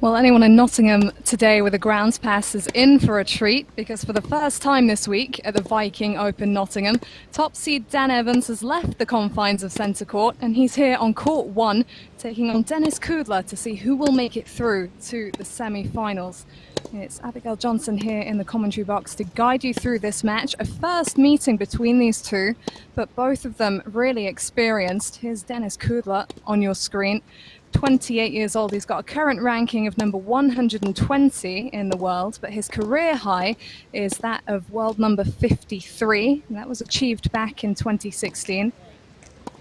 Well, anyone in Nottingham today with a grounds pass is in for a treat, because for the first time this week at the Viking Open Nottingham, top seed Dan Evans has left the confines of centre court, and he's here on court 1 taking on Dennis Kudla to see who will make it through to the semi-finals. It's Abigail Johnson here in the commentary box to guide you through this match, a first meeting between these two, but both of them really experienced. Here's Dennis Kudla on your screen. 28 years old, he's got a current ranking of number 120 in the world, but his career high is that of world number 53, and that was achieved back in 2016.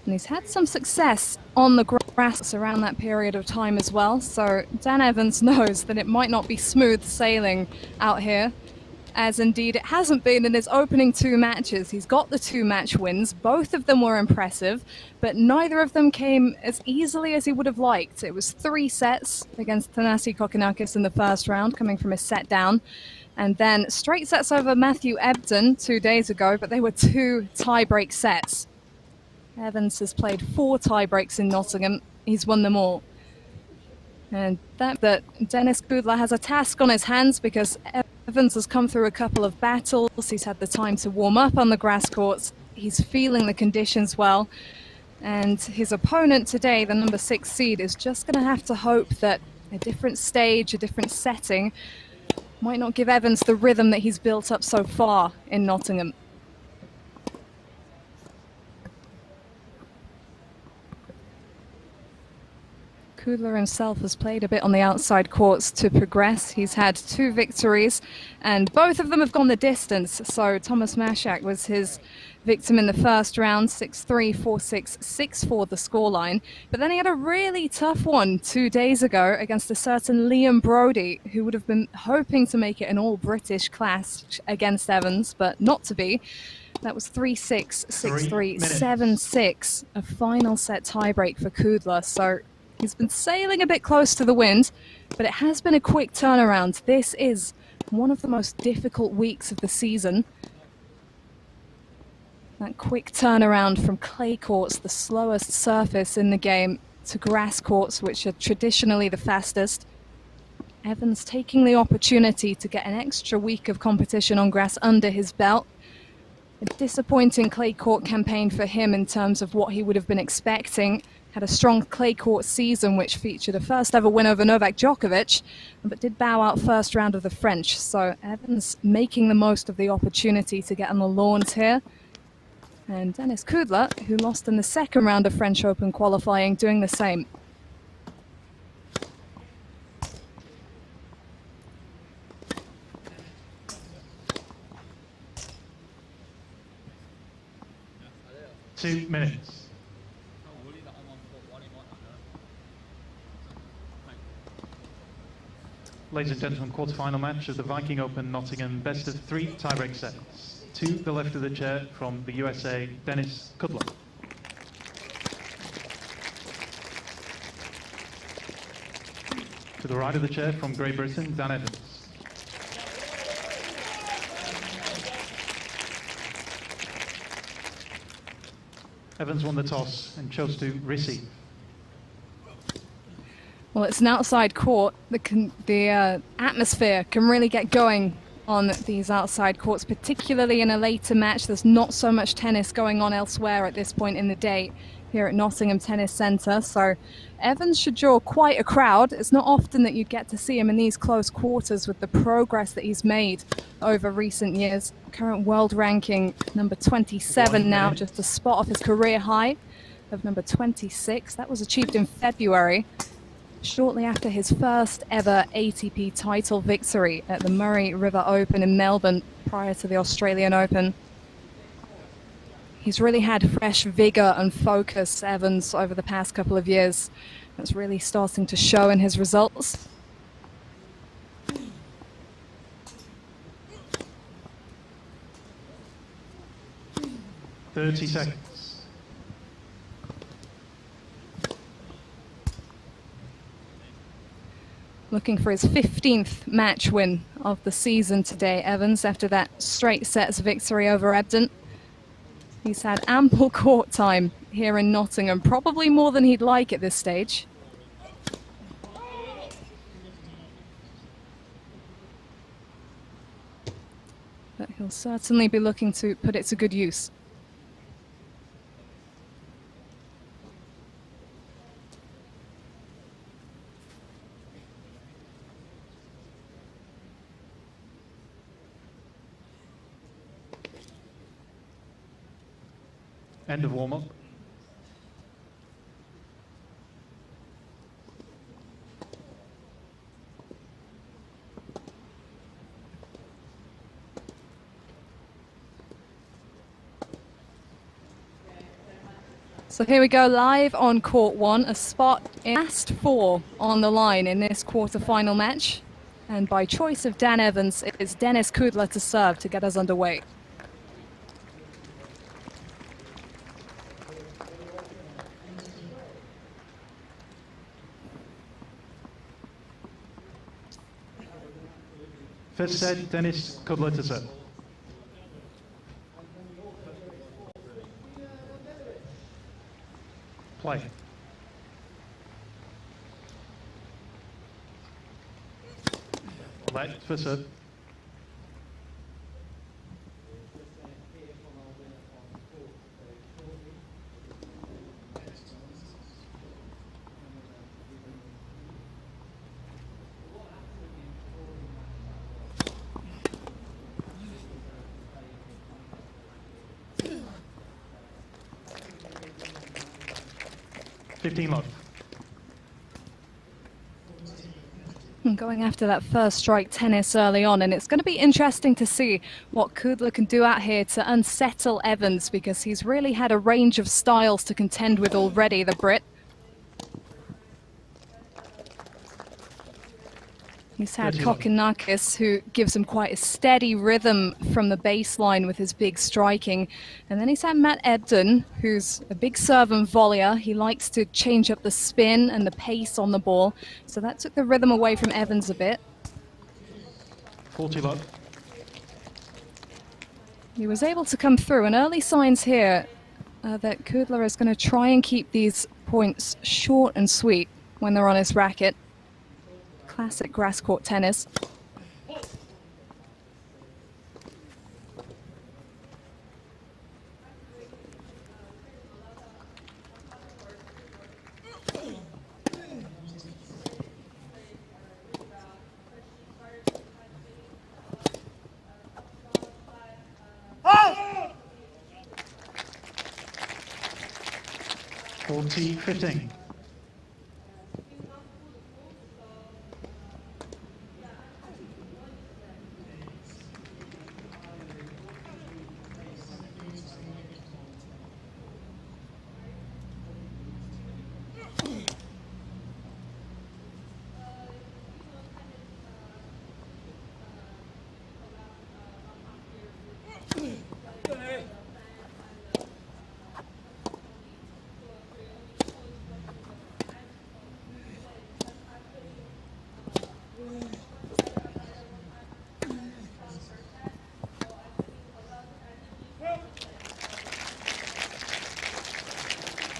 And he's had some success on the grass around that period of time as well, so Dan Evans knows that it might not be smooth sailing out here, as indeed it hasn't been in his opening 2 matches. He's got the 2 match wins, both of them were impressive, but neither of them came as easily as he would have liked. It was 3 sets against Thanasi Kokonakis in the first round, coming from a set down, and then straight sets over Matthew Ebden 2 days ago, but they were 2 tie-break sets. Evans has played 4 tie-breaks in Nottingham. He's won them all. And that Dennis Kudla has a task on his hands, because Evans has come through a couple of battles. He's had the time to warm up on the grass courts. He's feeling the conditions well. And his opponent today, the number 6 seed, is just going to have to hope that a different stage, a different setting, might not give Evans the rhythm that he's built up so far in Nottingham. Kudla himself has played a bit on the outside courts to progress. He's had 2 victories, and both of them have gone the distance. So Thomas Mashak was his victim in the first round, 6-3, 4-6, 6-4 the scoreline. But then he had a really tough one 2 days ago against a certain Liam Brodie, who would have been hoping to make it an all-British clash against Evans, but not to be. That was 3-6, 6-3, 7-6, a final set tiebreak for Kudla. So he's been sailing a bit close to the wind, but it has been a quick turnaround. This is one of the most difficult weeks of the season. That quick turnaround from clay courts, the slowest surface in the game, to grass courts, which are traditionally the fastest. Evans taking the opportunity to get an extra week of competition on grass under his belt. A disappointing clay court campaign for him in terms of what he would have been expecting. Had a strong clay court season, which featured a first ever win over Novak Djokovic, but did bow out first round of the French. So Evans making the most of the opportunity to get on the lawns here. And Dennis Kudla, who lost in the second round of French Open qualifying, doing the same. Two minutes. Ladies and gentlemen, quarter-final match of the Viking Open Nottingham best of 3 tiebreak sets. To the left of the chair from the USA, Dennis Kudla. To the right of the chair from Great Britain, Dan Evans. Evans won the toss and chose to receive. Well, it's an outside court. The atmosphere can really get going on these outside courts, particularly in a later match. There's not so much tennis going on elsewhere at this point in the day here at Nottingham Tennis Centre. So Evans should draw quite a crowd. It's not often that you'd get to see him in these close quarters with the progress that he's made over recent years. Current world ranking number 27 now, just a spot off his career high of number 26. That was achieved in February, shortly after his first ever ATP title victory at the Murray River Open in Melbourne prior to the Australian Open. He's really had fresh vigour and focus, Evans, over the past couple of years. That's really starting to show in his results. .30 seconds. Looking for his 15th match win of the season today, Evans, after that straight sets victory over Ebden. He's had ample court time here in Nottingham, probably more than he'd like at this stage. He'll certainly be looking to put it to good use. End of warm-up. So here we go, live on court one, a spot in last 4 on the line in this quarter-final match. And by choice of Dan Evans, it is Denis Kudla to serve to get us underway. First set, Denis Kudla to serve. Play. Let for serve. Love. Going after that first strike tennis early on, and it's going to be interesting to see what Kudla can do out here to unsettle Evans, because he's really had a range of styles to contend with already, the Brit. He's had Kokkinakis, who gives him quite a steady rhythm from the baseline with his big striking. And then he's had Matt Ebden, who's a big serve and volleyer. He likes to change up the spin and the pace on the ball. So that took the rhythm away from Evans a bit. 40 love. He was able to come through, and early signs here that Kudla is going to try and keep these points short and sweet when they're on his racket. Classic grass court tennis. Oh! 40-15.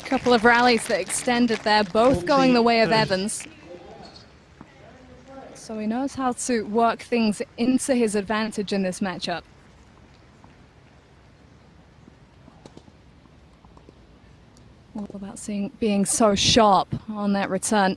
Couple of rallies that extended there, both going the way of Evans. So he knows how to work things into his advantage in this matchup. All about being so sharp on that return.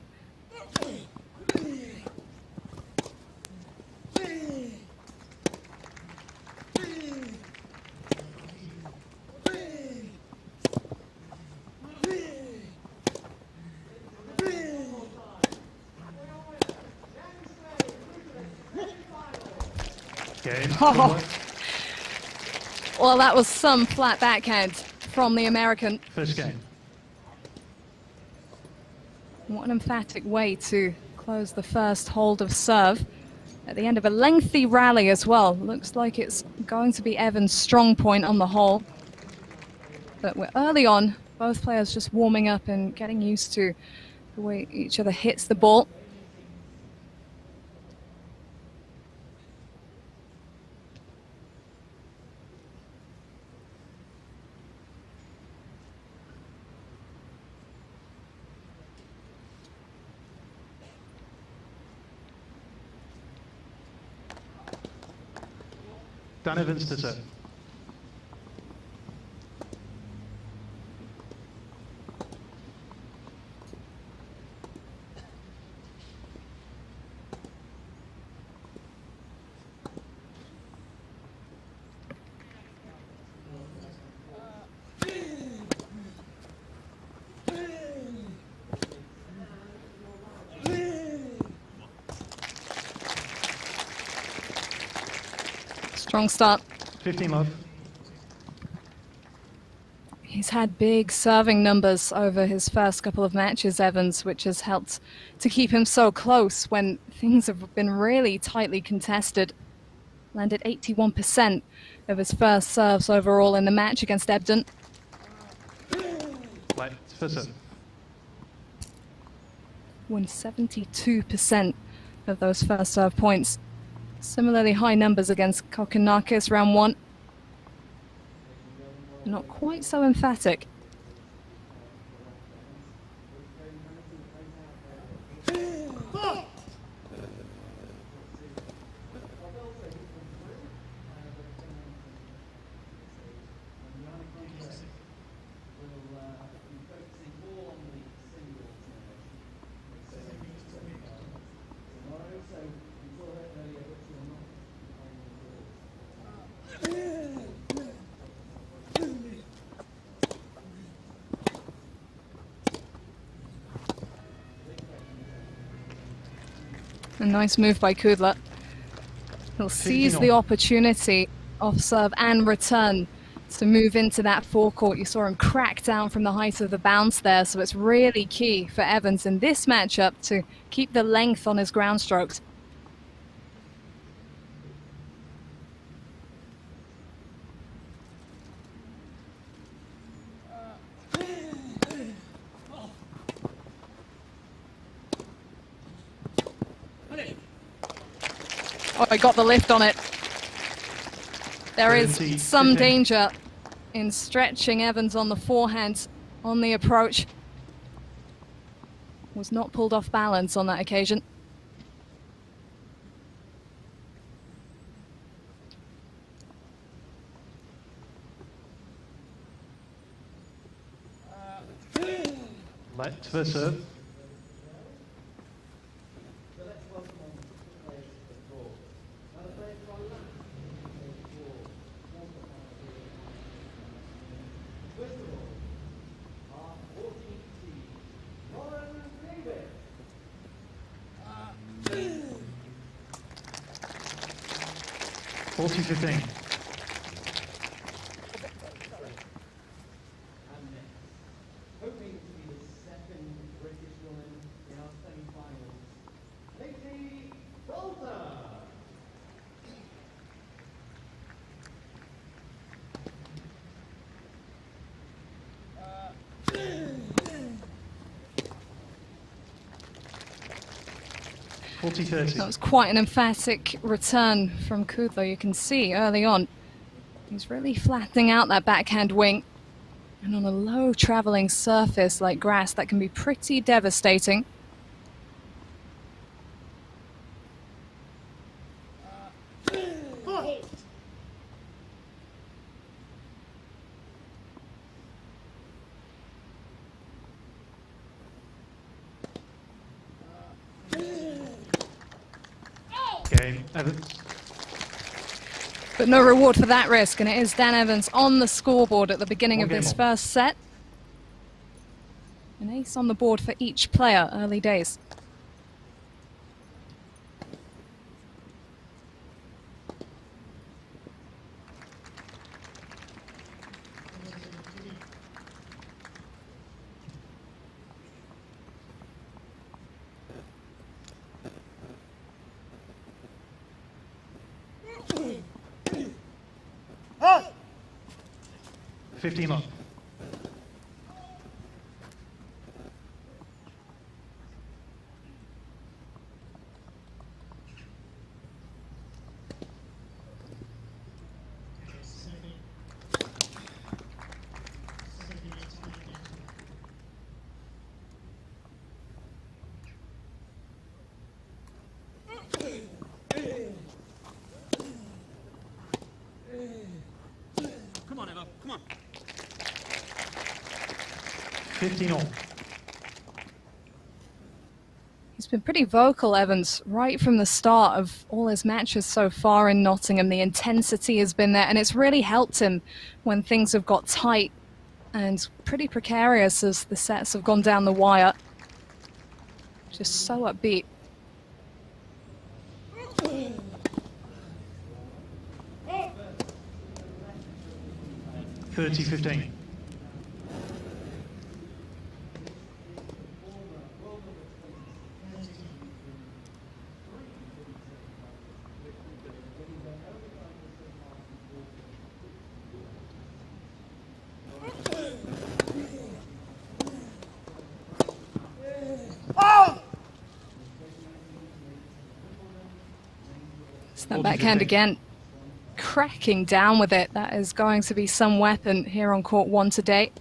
Oh. Well, that was some flat backhand from the American. First game. What an emphatic way to close the first hold of serve at the end of a lengthy rally as well. Looks like it's going to be Evans' strong point on the whole. But we're early on, both players just warming up and getting used to the way each other hits the ball. Dan Evans to serve. Strong start. 15 love. He's had big serving numbers over his first couple of matches, Evans, which has helped to keep him so close when things have been really tightly contested. Landed 81% of his first serves overall in the match against Ebden. Light for serve. Won 72% of those first serve points. Similarly high numbers against Kokkinakis round 1. Not quite so emphatic. A nice move by Kudla. He'll seize the opportunity off serve and return to move into that forecourt. You saw him crack down from the height of the bounce there, so it's really key for Evans in this matchup to keep the length on his ground strokes. Oh, I got the lift on it. There is some danger in stretching Evans on the forehand on the approach. Was not pulled off balance on that occasion. Light for serve. $40-15. That was quite an emphatic return from Kudla. You can see early on, he's really flattening out that backhand wing. And on a low traveling surface like grass, that can be pretty devastating. Game, Evans. But no reward for that risk, and it is Dan Evans on the scoreboard at the beginning of this first set. An ace on the board for each player, early days. Oh! 15 love. 15 all. He's been pretty vocal, Evans, right from the start of all his matches so far in Nottingham. The intensity has been there, and it's really helped him when things have got tight and pretty precarious as the sets have gone down the wire. Just so upbeat. (30-15). It's that backhand again, cracking down with it. That is going to be some weapon here on court 1 today.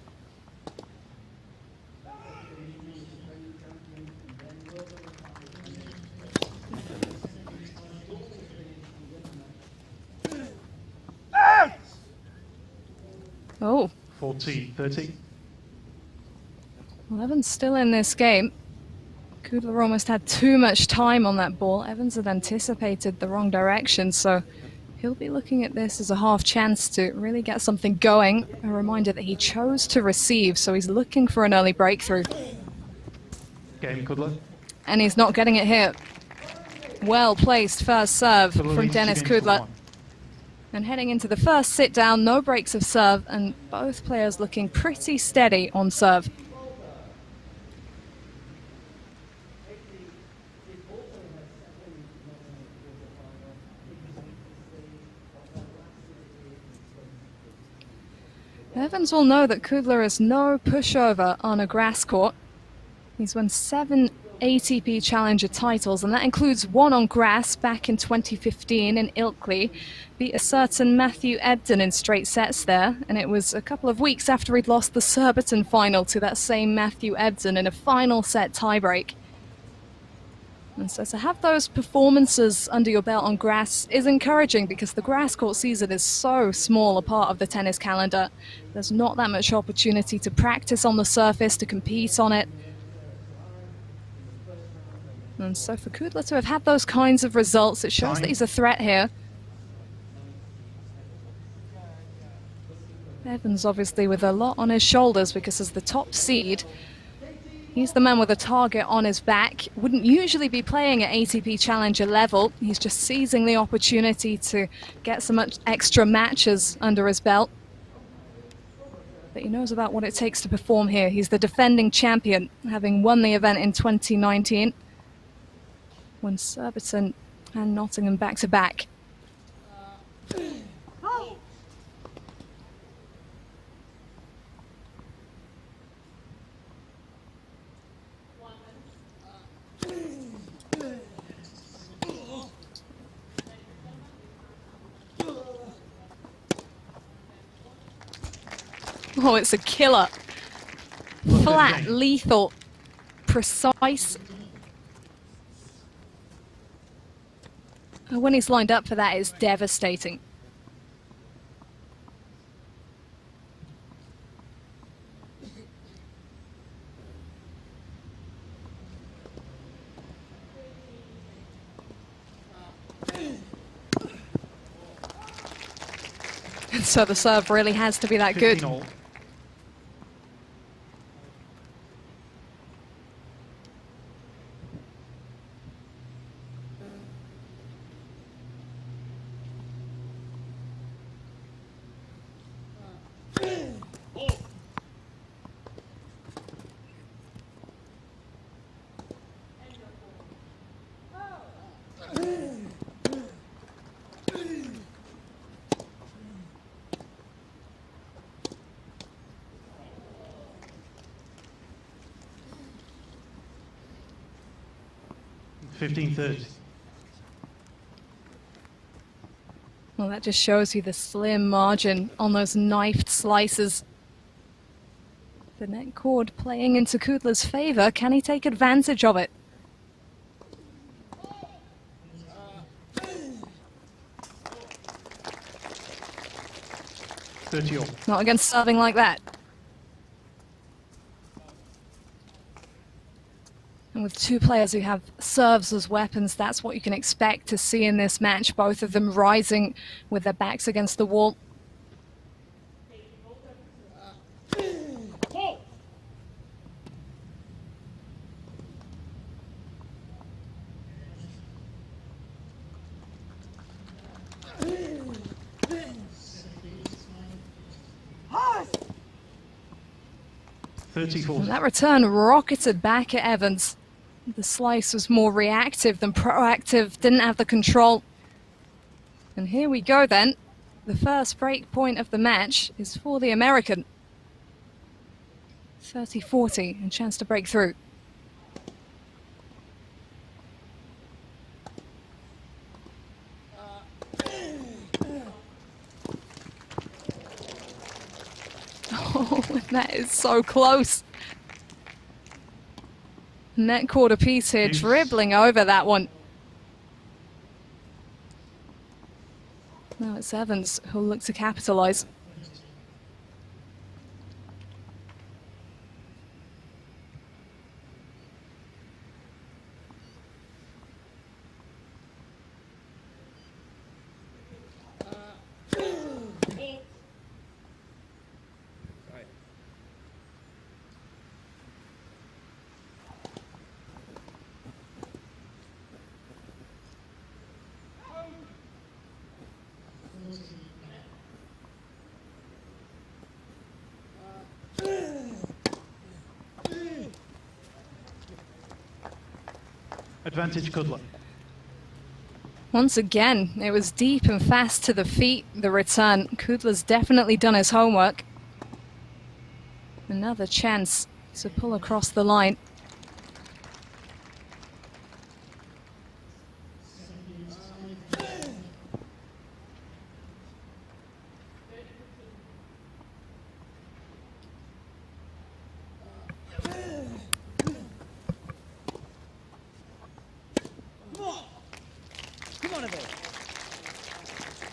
Oh. 40-30. Well, Evans still in this game. Kudla almost had too much time on that ball. Evans had anticipated the wrong direction, so he'll be looking at this as a half chance to really get something going. A reminder that he chose to receive, so he's looking for an early breakthrough. Game, Kudla. And he's not getting it here. Well placed first serve from Dennis Kudla. And heading into the first sit down, no breaks of serve, and both players looking pretty steady on serve. Evans will know that Kudla is no pushover on a grass court. He's won 7 ATP Challenger titles, and that includes one on grass back in 2015 in Ilkley. Beat a certain Matthew Ebden in straight sets there, and it was a couple of weeks after he'd lost the Surbiton final to that same Matthew Ebden in a final set tiebreak. And so to have those performances under your belt on grass is encouraging, because the grass court season is so small a part of the tennis calendar. There's not that much opportunity to practice on the surface, to compete on it. And so for Kudla to have had those kinds of results, it shows that he's a threat here. Evans obviously with a lot on his shoulders, because as the top seed, he's the man with a target on his back. Wouldn't usually be playing at ATP Challenger level. He's just seizing the opportunity to get some extra matches under his belt. But he knows about what it takes to perform here. He's the defending champion, having won the event in 2019, when Surbiton and Nottingham back-to-back. Oh, it's a killer. Flat, lethal, precise. And when he's lined up for that, it's devastating. And so the serve really has to be that good. All. (15-30). Well, that just shows you the slim margin on those knifed slices. The net cord playing into Kudla's favour. Can he take advantage of it? (30 all). Not against serving like that. And with two players who have serves as weapons, that's what you can expect to see in this match. Both of them rising with their backs against the wall. And that return rocketed back at Evans. The slice was more reactive than proactive, didn't have the control. And here we go then. The first break point of the match is for the American. 30-40 and chance to break through. Oh, that is so close. Net quarter piece here, dribbling over that one. Now it's Evans who'll look to capitalise. Advantage Kudla. Once again, it was deep and fast to the feet, the return. Kudla's definitely done his homework. Another chance to pull across the line.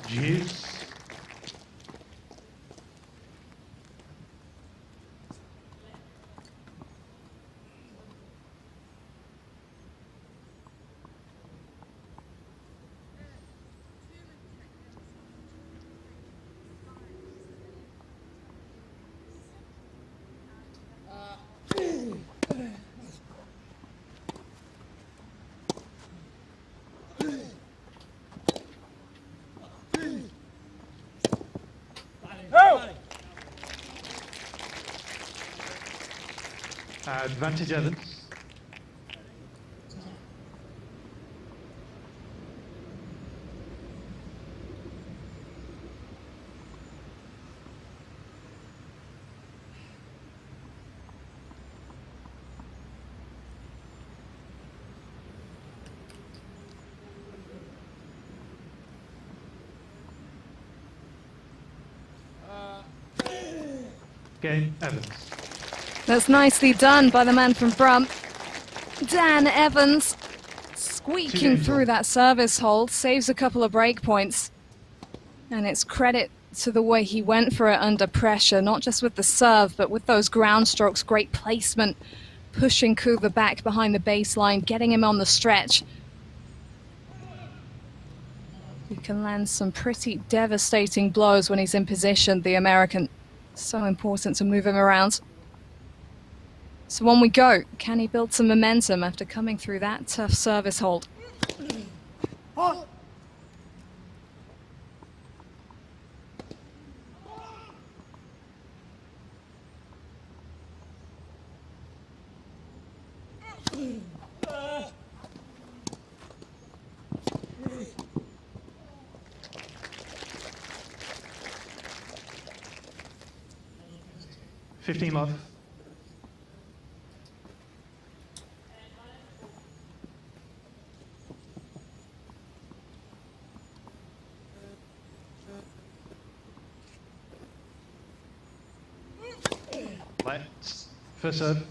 Juice. Advantage Evans. Game Evans. That's nicely done by the man from Brum. Dan Evans squeaking through that service hold, saves a couple of break points. And it's credit to the way he went for it under pressure, not just with the serve, but with those ground strokes. Great placement, pushing Kudla back behind the baseline, getting him on the stretch. He can land some pretty devastating blows when he's in position, the American. So important to move him around. So on we go. Can he build some momentum after coming through that tough service hold? Oh. 15 love. Let's first serve.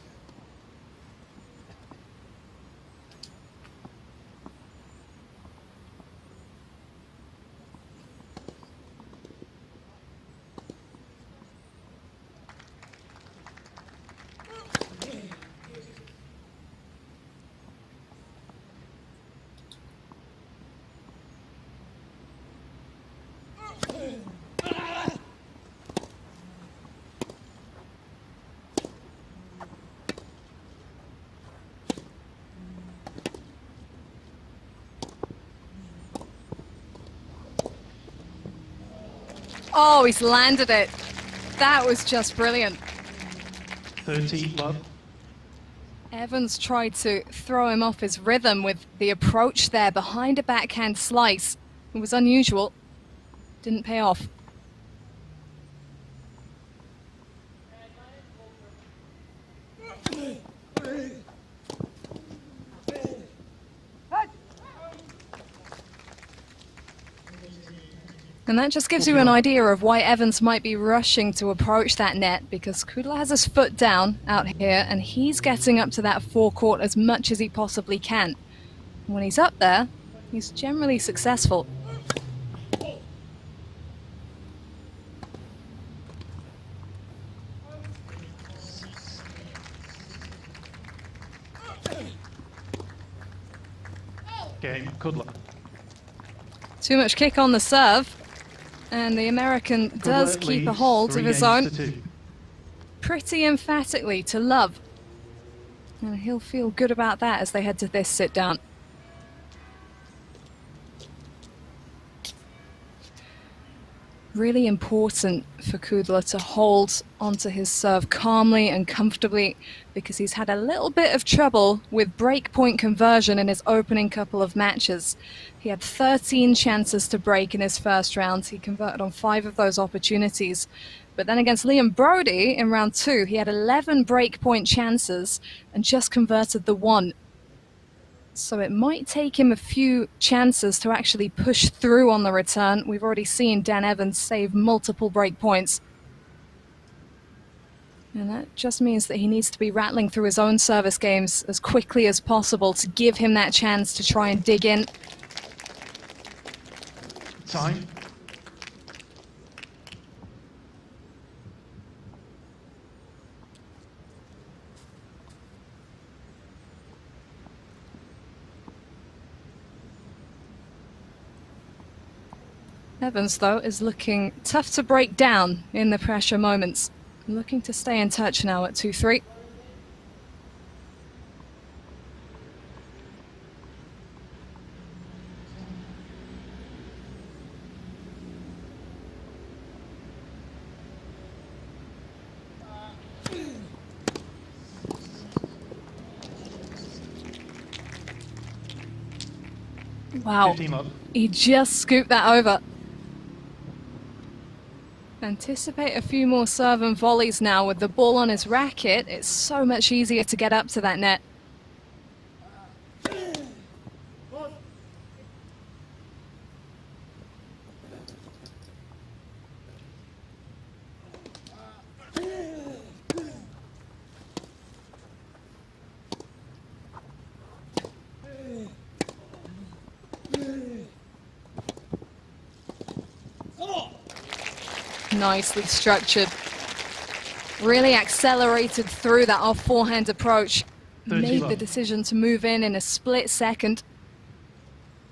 Oh, he's landed it. That was just brilliant. 30 love. Evans tried to throw him off his rhythm with the approach there behind a backhand slice. It was unusual. Didn't pay off. And that just gives you an idea of why Evans might be rushing to approach that net, because Kudla has his foot down out here and he's getting up to that forecourt as much as he possibly can. And when he's up there, he's generally successful. Game, Kudla. Too much kick on the serve. And the American does keep a hold of his own pretty emphatically to love. And he'll feel good about that as they head to this sit down. Really important for Kudla to hold onto his serve calmly and comfortably, because he's had a little bit of trouble with breakpoint conversion in his opening couple of matches. He had 13 chances to break in his first round. He converted on 5 of those opportunities. But then against Liam Brodie in round 2, he had 11 breakpoint chances and just converted the 1. So it might take him a few chances to actually push through on the return. We've already seen Dan Evans save multiple break points. And that just means that he needs to be rattling through his own service games as quickly as possible to give him that chance to try and dig in. Time. Evans, though, is looking tough to break down in the pressure moments. Looking to stay in touch now at 2-3. Wow, he just scooped that over. Anticipate a few more serve and volleys now with the ball on his racket. It's so much easier to get up to that net. Nicely structured. Really accelerated through that off forehand approach. Made the decision to move in a split second.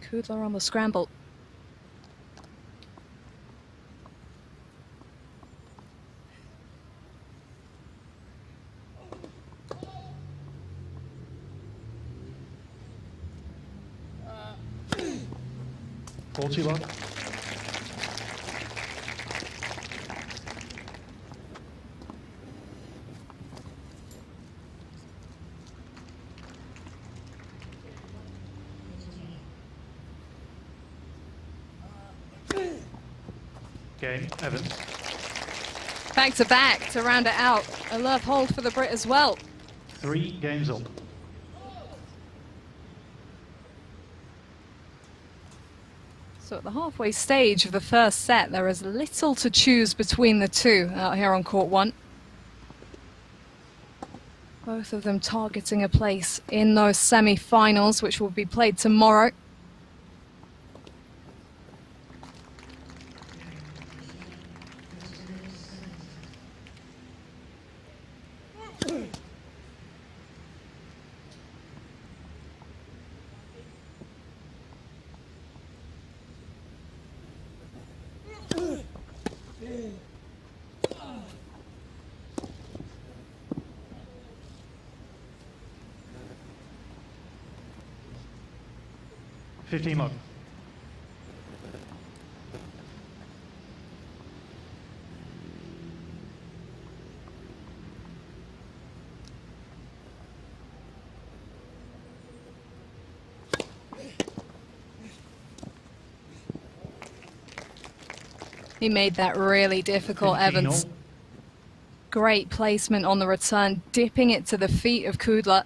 Kudla on the scramble. Game, Evans. Back to back to round it out. A love hold for the Brit as well. 3 games up. So at the halfway stage of the first set, there is little to choose between the two out here on court 1. Both of them targeting a place in those semi-finals, which will be played tomorrow. He made that really difficult, 15 Evans. all. Great placement on the return, dipping it to the feet of Kudla.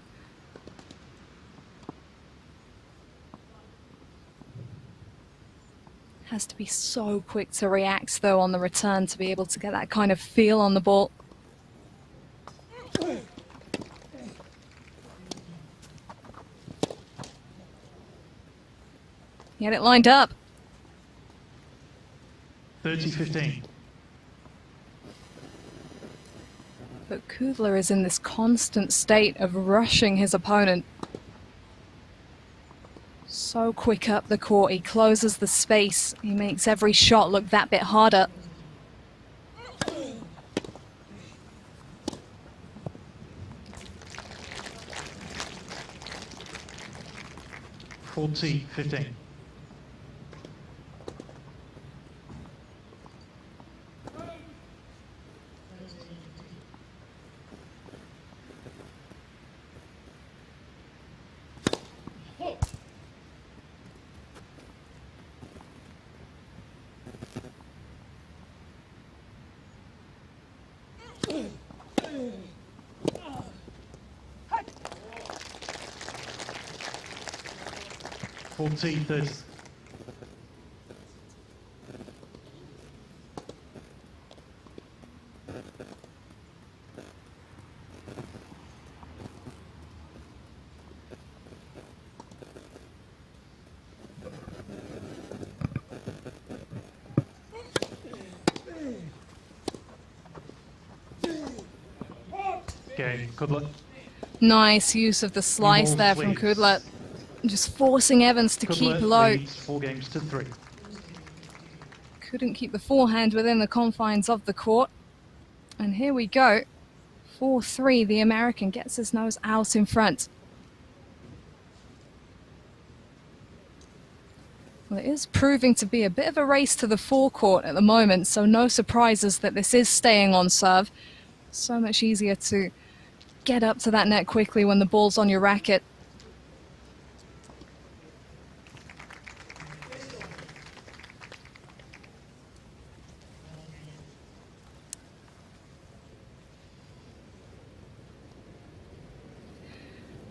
Has to be so quick to react, though, on the return to be able to get that kind of feel on the ball. He had it lined up. 30-15. But Kudla is in this constant state of rushing his opponent. So quick up the court, he closes the space. He makes every shot look that bit harder. Forty 15. Forty 30. Okay, good luck. Nice use of the slice there from Kudla. Just forcing Evans to keep low. 4 games to 3. Couldn't keep the forehand within the confines of the court. And here we go. 4-3, the American gets his nose out in front. Well, it is proving to be a bit of a race to the forecourt at the moment, so no surprises that this is staying on serve. So much easier to get up to that net quickly when the ball's on your racket.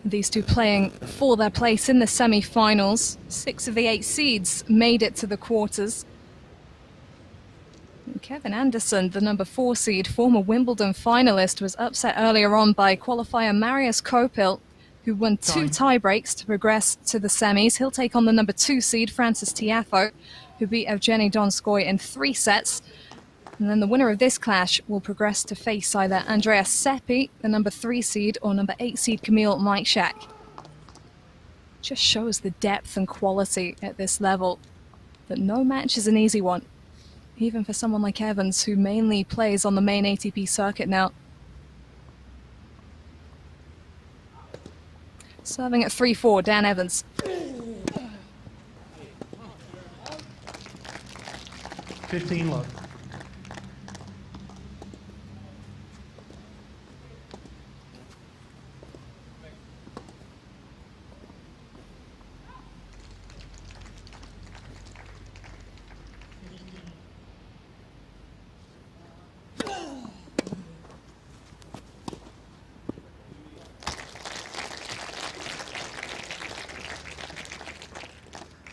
These two playing for their place in the semi-finals. 6 of the 8 seeds made it to the quarters. And Kevin Anderson, the number 4 seed, former Wimbledon finalist, was upset earlier on by qualifier Marius Kopil, who won 2 tie-breaks to progress to the semis. He'll take on the number 2 seed, Francis Tiafoe, who beat Evgeny Donskoy in 3 sets. And then the winner of this clash will progress to face either Andreas Seppi, the number 3 seed, or number 8 seed Kamil Majchak. Just shows the depth and quality at this level, that no match is an easy one, even for someone like Evans, who mainly plays on the main ATP circuit now. Serving at 3-4, Dan Evans. 15 love.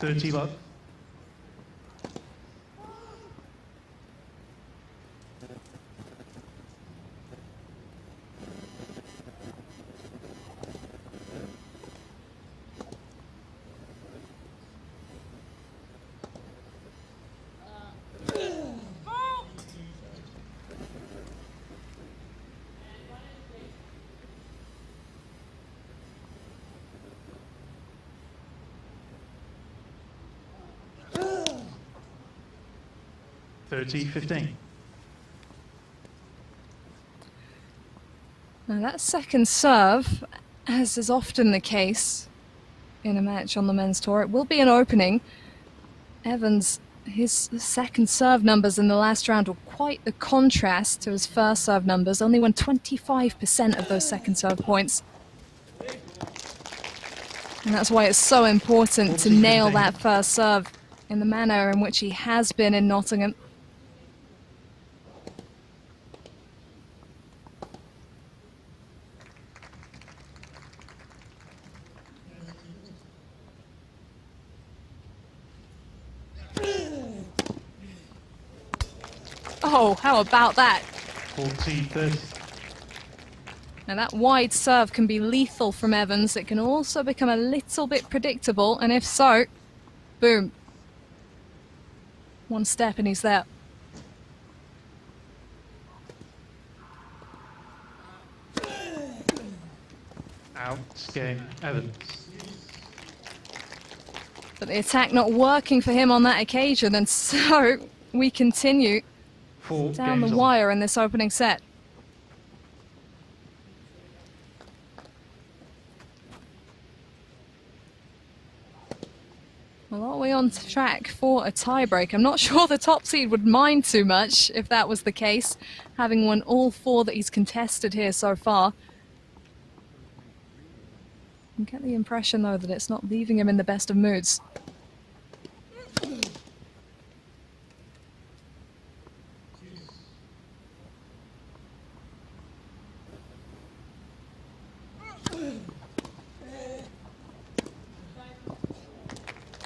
Thirty love. Thirty 15. Now that second serve, as is often the case in a match on the men's tour, it will be an opening. Evans, his second serve numbers in the last round were quite the contrast to his first serve numbers. Only won 25% of those second serve points. And that's why it's so important to nail that first serve in the manner in which he has been in Nottingham. Whoa, how about that? 40-30. Now that wide serve can be lethal from Evans. It can also become a little bit predictable, and if so, boom. One step and he's there. Out game Evans. But the attack not working for him on that occasion, and so we continue 4 down the games on. wire in this opening set. Well, are we on track for a tiebreak? I'm not sure the top seed would mind too much if that was the case, having won all 4 that he's contested here so far. I get the impression, though, that it's not leaving him in the best of moods.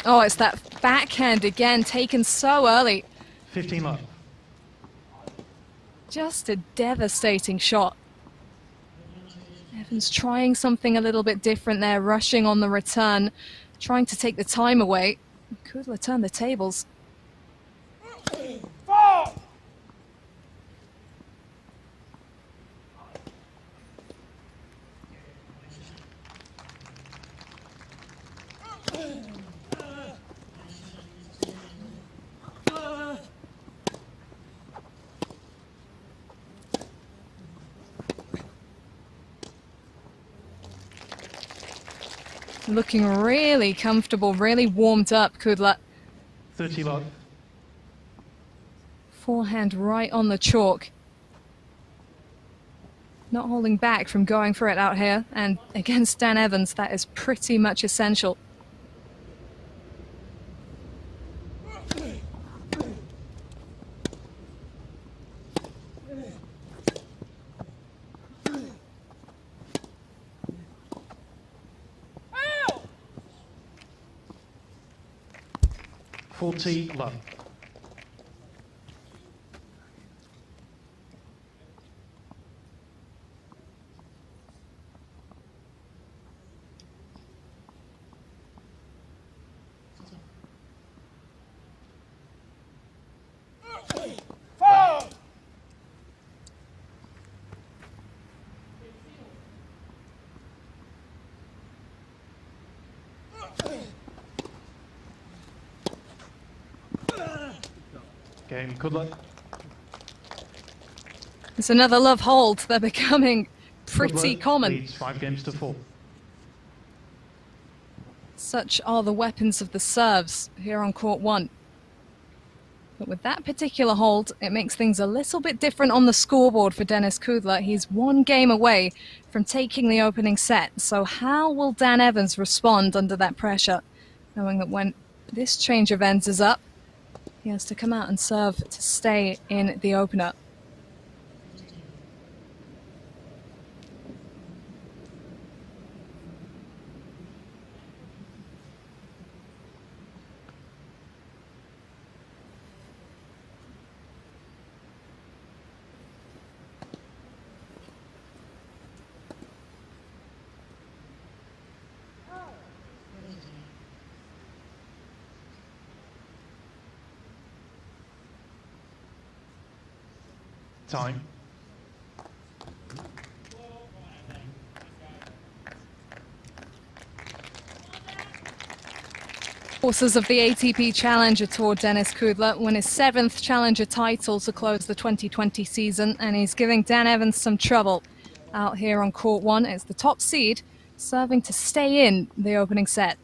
Oh, it's that backhand again, taken so early. 15 love. Just a devastating shot. Evans trying something a little bit different there, rushing on the return, trying to take the time away. Kudla turned the tables. 4. Looking really comfortable, really warmed up, Kudla. 30 love. Forehand right on the chalk. Not holding back from going for it out here. And against Dan Evans, that is pretty much essential. Ow! 40 love. Game, good luck. It's another love hold. They're becoming pretty Kudla common. leads 5 games to 4. Such are the weapons of the serves here on court 1. But with that particular hold, it makes things a little bit different on the scoreboard for Denis Kudla. He's 1 game away from taking the opening set. So how will Dan Evans respond under that pressure, knowing that when this change of ends is up, he has to come out and serve to stay in the opener. Time. Forces of the ATP Challenger Tour, Denis Kudla won his 7th Challenger title to close the 2020 season, and he's giving Dan Evans some trouble out here on court 1. It's the top seed serving to stay in the opening set.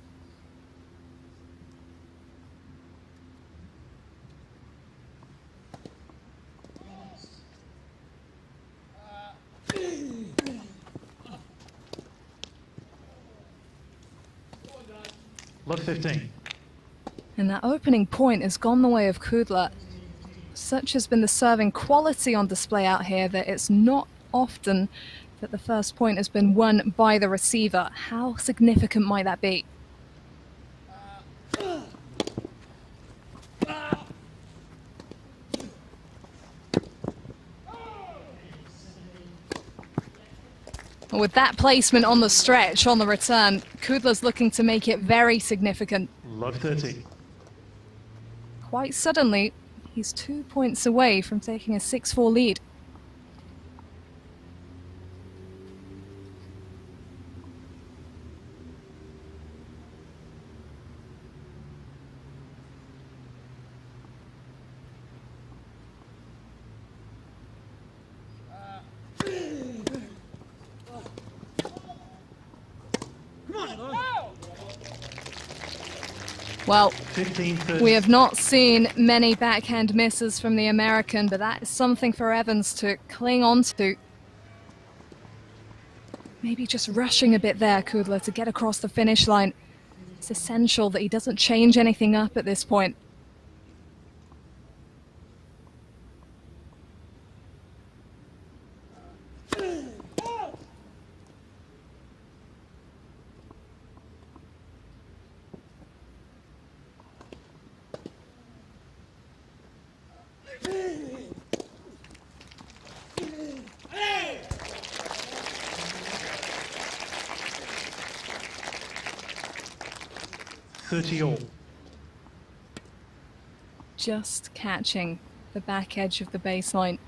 Love 15. And that opening point has gone the way of Kudla. Such has been the serving quality on display out here that it's not often that the first point has been won by the receiver. How significant might that be? With that placement on the stretch, on the return, Kudla's looking to make it very significant. Love 30. Quite suddenly, he's 2 points away from taking a 6-4 lead. Well, 15-30. we have not seen many backhand misses from the American, but that is something for Evans to cling on to. Maybe just rushing a bit there, Kudla, to get across the finish line. It's essential that he doesn't change anything up at this point. All. Just catching the back edge of the baseline.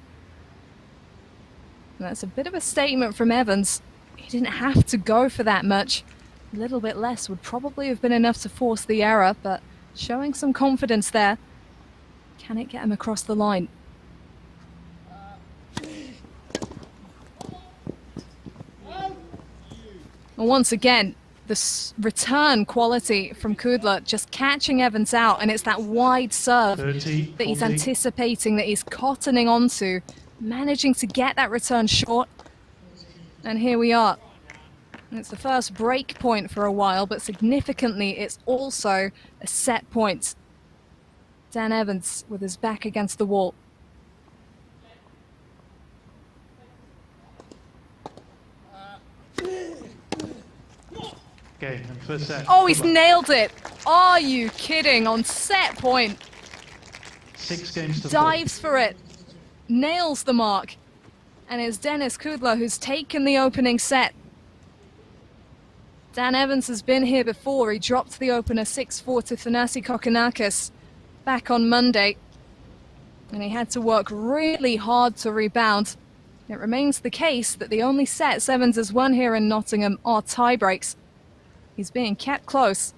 And that's a bit of a statement from Evans. He didn't have to go for that much. A little bit less would probably have been enough to force the error, but showing some confidence there. Can it get him across the line? And once again, the return quality from Kudla, just catching Evans out, and it's that wide serve 30, that he's 40. anticipating, that he's cottoning onto, managing to get that return short. And here we are. And it's the first break point for a while, but significantly it's also a set point. Dan Evans with his back against the wall. Okay, and first set. Oh, he's nailed it! Are you kidding? On set point. 6 games to 4. Dives for it. Nails the mark. And it's Denis Kudla who's taken the opening set. Dan Evans has been here before. He dropped the opener 6-4 to Thanasi Kokkinakis back on Monday. And he had to work really hard to rebound. It remains the case that the only sets Evans has won here in Nottingham are tie breaks. He's being kept close.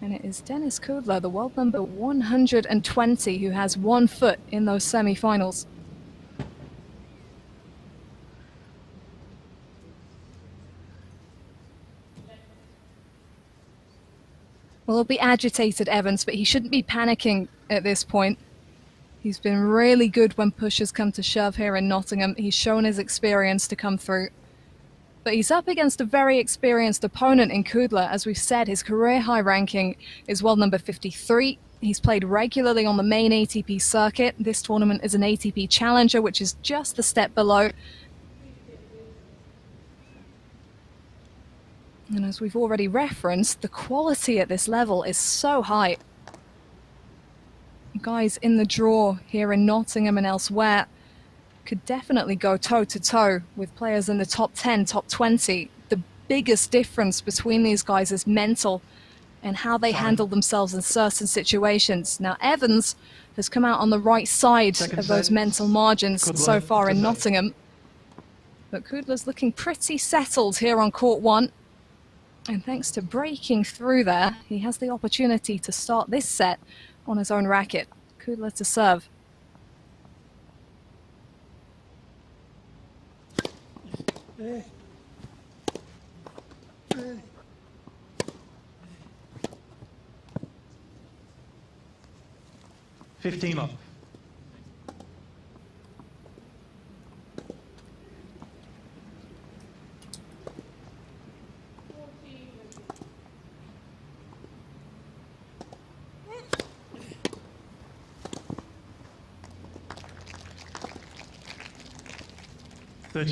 And it is Denis Kudla, the world number 120, who has 1 foot in those semi-finals. Well, he'll be agitated, Evans, but he shouldn't be panicking at this point. He's been really good when push has come to shove here in Nottingham. He's shown his experience to come through. But he's up against a very experienced opponent in Kudla. As we've said, his career high ranking is world number 53. He's played regularly on the main ATP circuit. This tournament is an ATP Challenger, which is just the step below. And as we've already referenced, the quality at this level is so high. Guys in the draw here in Nottingham and elsewhere could definitely go toe-to-toe with players in the top 10, top 20. The biggest difference between these guys is mental and how they handle themselves in certain situations. Now, Evans has come out on the right side of those mental margins so far in Nottingham. But Kudla's looking pretty settled here on court 1. And thanks to breaking through there, he has the opportunity to start this set on his own racket. Kudla to serve. Hey. 15 love.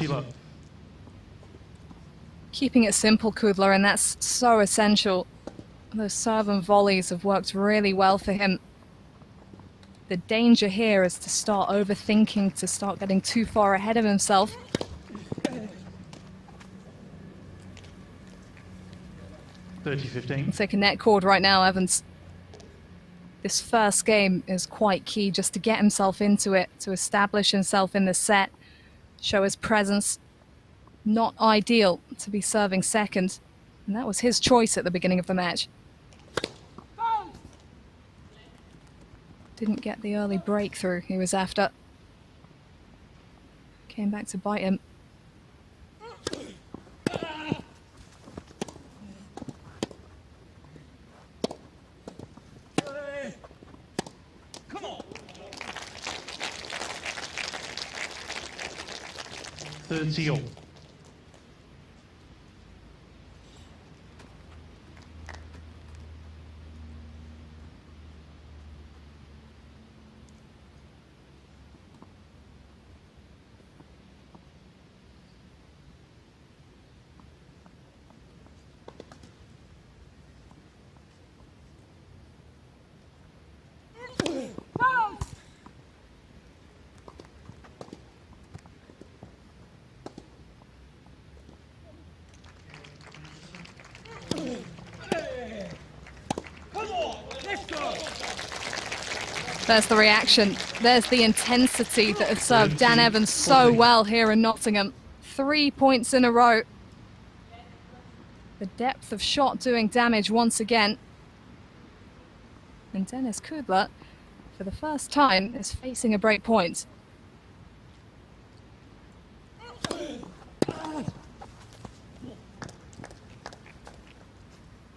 Love. Keeping it simple, Kudla, and that's so essential. Those serve and volleys have worked really well for him. The danger here is to start overthinking, to start getting too far ahead of himself. 30-15. Take a net cord right now, Evans. This first game is quite key just to get himself into it, to establish himself in the set, show his presence. Not ideal to be serving second, and that was his choice at the beginning of the match. Didn't get the early breakthrough he was after. Came back to bite him. Come on. 30-all. There's the reaction. There's the intensity that has served Dan Evans so well here in Nottingham. 3 points in a row. The depth of shot doing damage once again. And Dennis Kudla, for the first time, is facing a break point.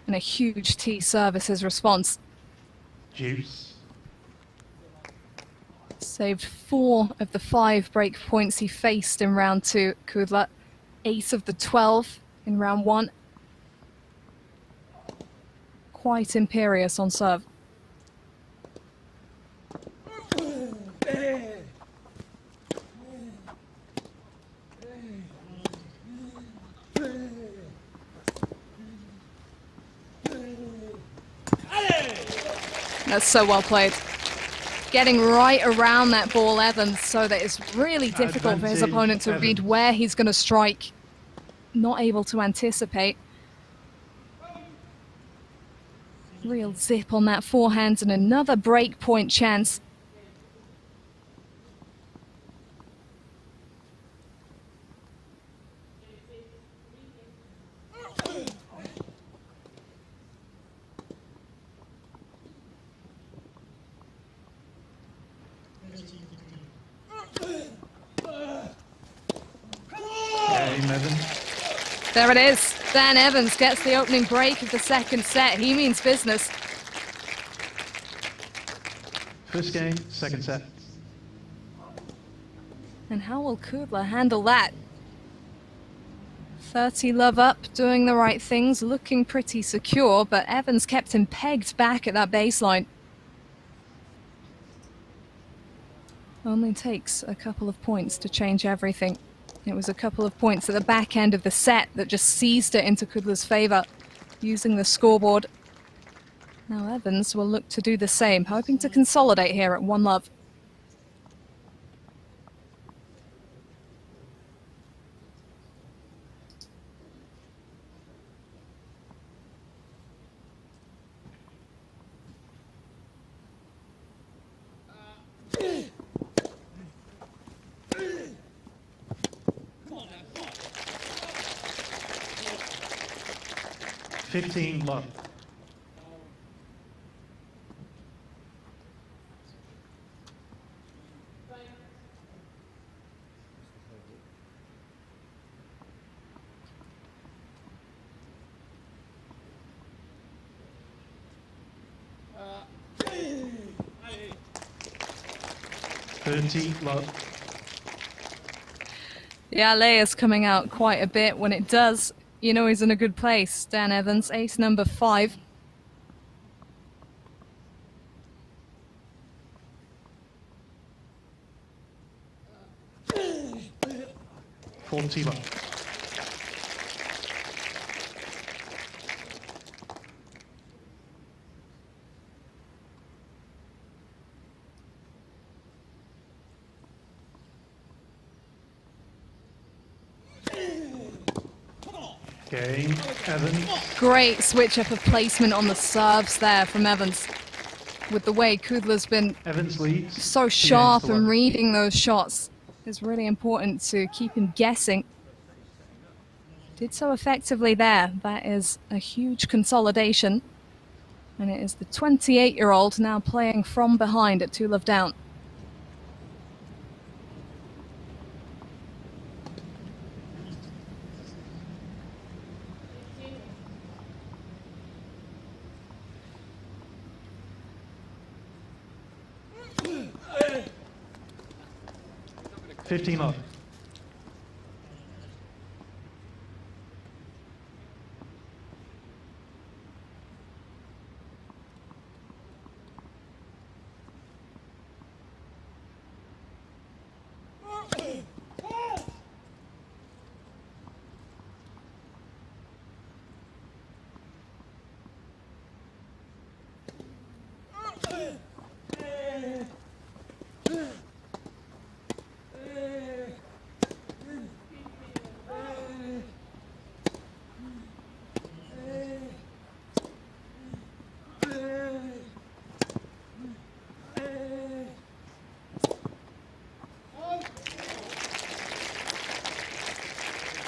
And a huge tee services response. Juice. Saved 4 of the 5 break points he faced in round 2, Kudla. 8 of the 12 in round 1. Quite imperious on serve. That's so well played. Getting right around that ball, Evans, so that it's really difficult for his opponent to read where he's going to strike. Not able to anticipate. Real zip on that forehand and another break point chance. There it is. Dan Evans gets the opening break of the second set. He means business. First game, second set. And how will Kudla handle that? 30 love up, doing the right things, looking pretty secure, but Evans kept him pegged back at that baseline. Only takes a couple of points to change everything. It was a couple of points at the back end of the set that just seized it into Kudla's favor, using the scoreboard. Now Evans will look to do the same, hoping to consolidate here at 1 love. Love. Love. Yeah, layers coming out quite a bit. When it does, you know he's in a good place. Dan Evans, ace number 5. Love. Game, Evans. Great switch up of placement on the serves there from Evans. With the way Kudla's been Evans leads. so 2 sharp games to and 1. reading those shots, it's really important to keep him guessing. Did so effectively there. That is a huge consolidation. And it is the 28-year-old now playing from behind at 2-love down. Fifteen love.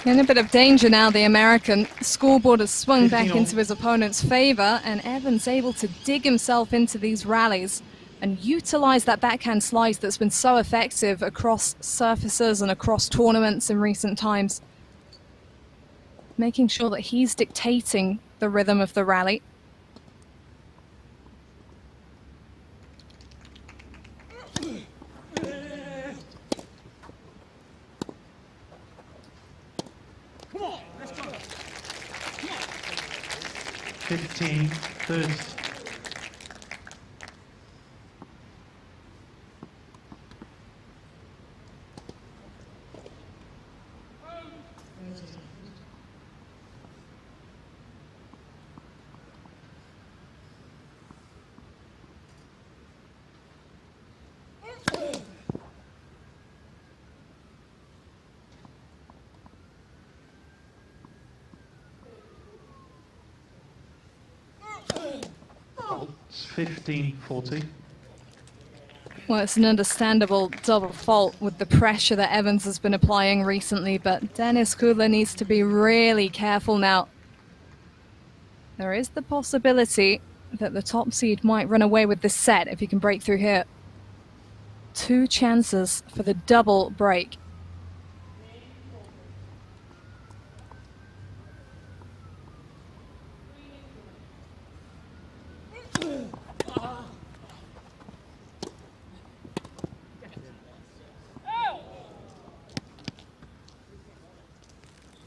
In a bit of danger now, the American. Scoreboard has swung back 15 all. into his opponent's favour, and Evans able to dig himself into these rallies and utilise that backhand slice that's been so effective across surfaces and across tournaments in recent times. Making sure that he's dictating the rhythm of the rally. Come on, let's go. 15, 30. It's 15, 40. Well, it's an understandable double fault with the pressure that Evans has been applying recently, but Denis Kudla needs to be really careful now. There is the possibility that the top seed might run away with this set if he can break through here. 2 chances for the double break.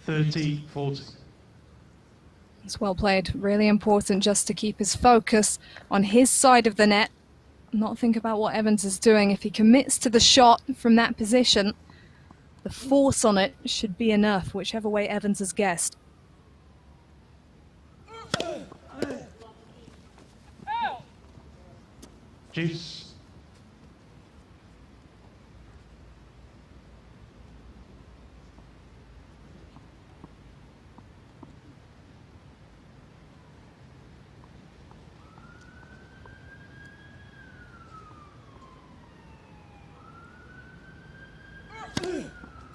Thirty, 40. It's well played. Really important just to keep his focus on his side of the net, not think about what Evans is doing. If he commits to the shot from that position, the force on it should be enough, whichever way Evans has guessed. Juice.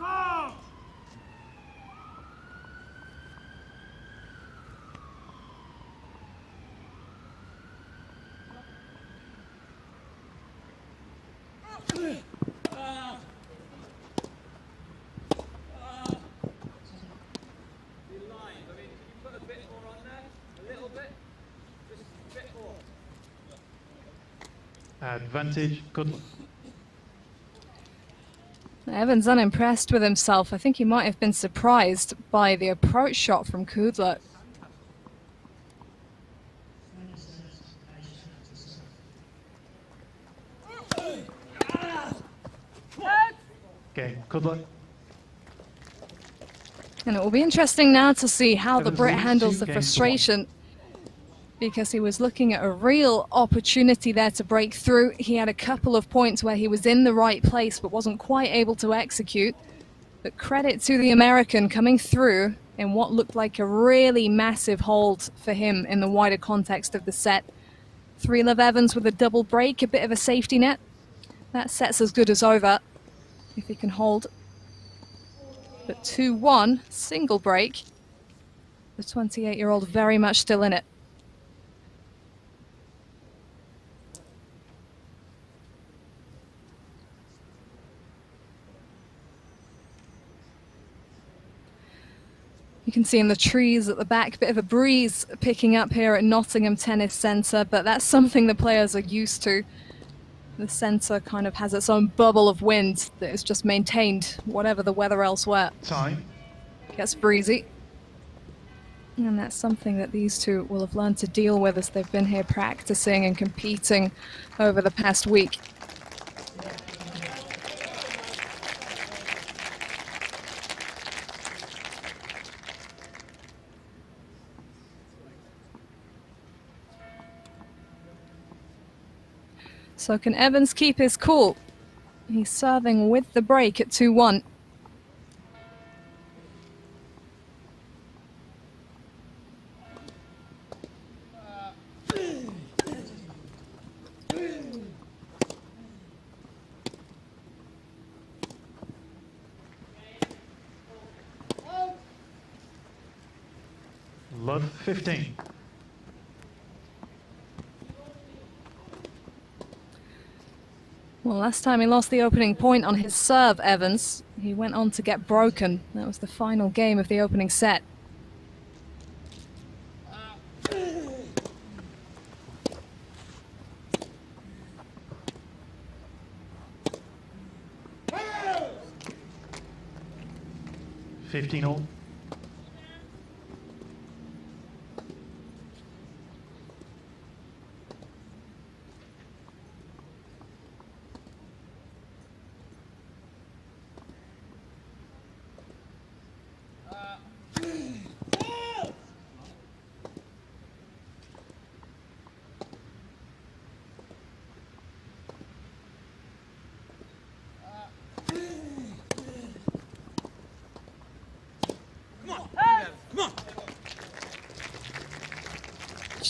Stop! Advantage, good luck. Evans unimpressed with himself. I think he might have been surprised by the approach shot from Kudla. Game, good luck. And it will be interesting now to see how the Evans Brit leads handles 2 the games to 1. frustration, because he was looking at a real opportunity there to break through. He had a couple of points where he was in the right place but wasn't quite able to execute. But credit to the American coming through in what looked like a really massive hold for him in the wider context of the set. 3-love Evans with a double break, a bit of a safety net. That set's as good as over if he can hold. But 2-1, single break. The 28-year-old very much still in it. You can see in the trees at the back, a bit of a breeze picking up here at Nottingham Tennis Centre, but that's something the players are used to. The centre kind of has its own bubble of wind that is just maintained, whatever the weather elsewhere. Time. Gets breezy. And that's something that these two will have learned to deal with as they've been here practicing and competing over the past week. So can Evans keep his cool? He's serving with the break at 2-1. Love 15. Well, last time he lost the opening point on his serve, Evans. He went on to get broken. That was the final game of the opening set. Fifteen all.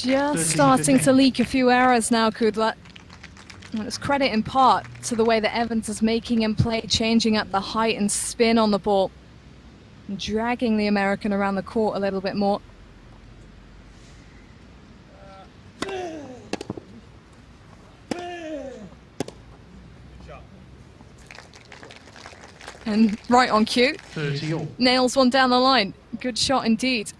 Just starting to leak a few errors now, Kudla. And it's credit in part to the way that Evans is making him play, changing up the height and spin on the ball, and dragging the American around the court a little bit more. And right on cue, 30 all. nails one down the line. Good shot indeed.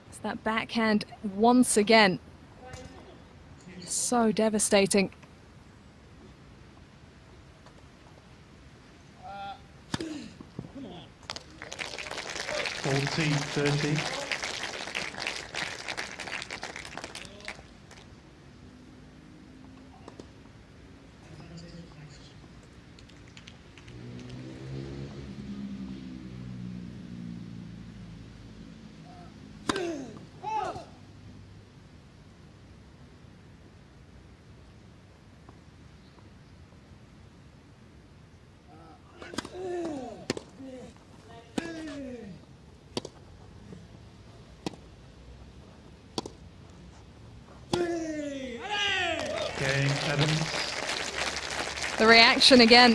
It's that backhand once again. So devastating. 40, 30. Game Evans. The reaction again.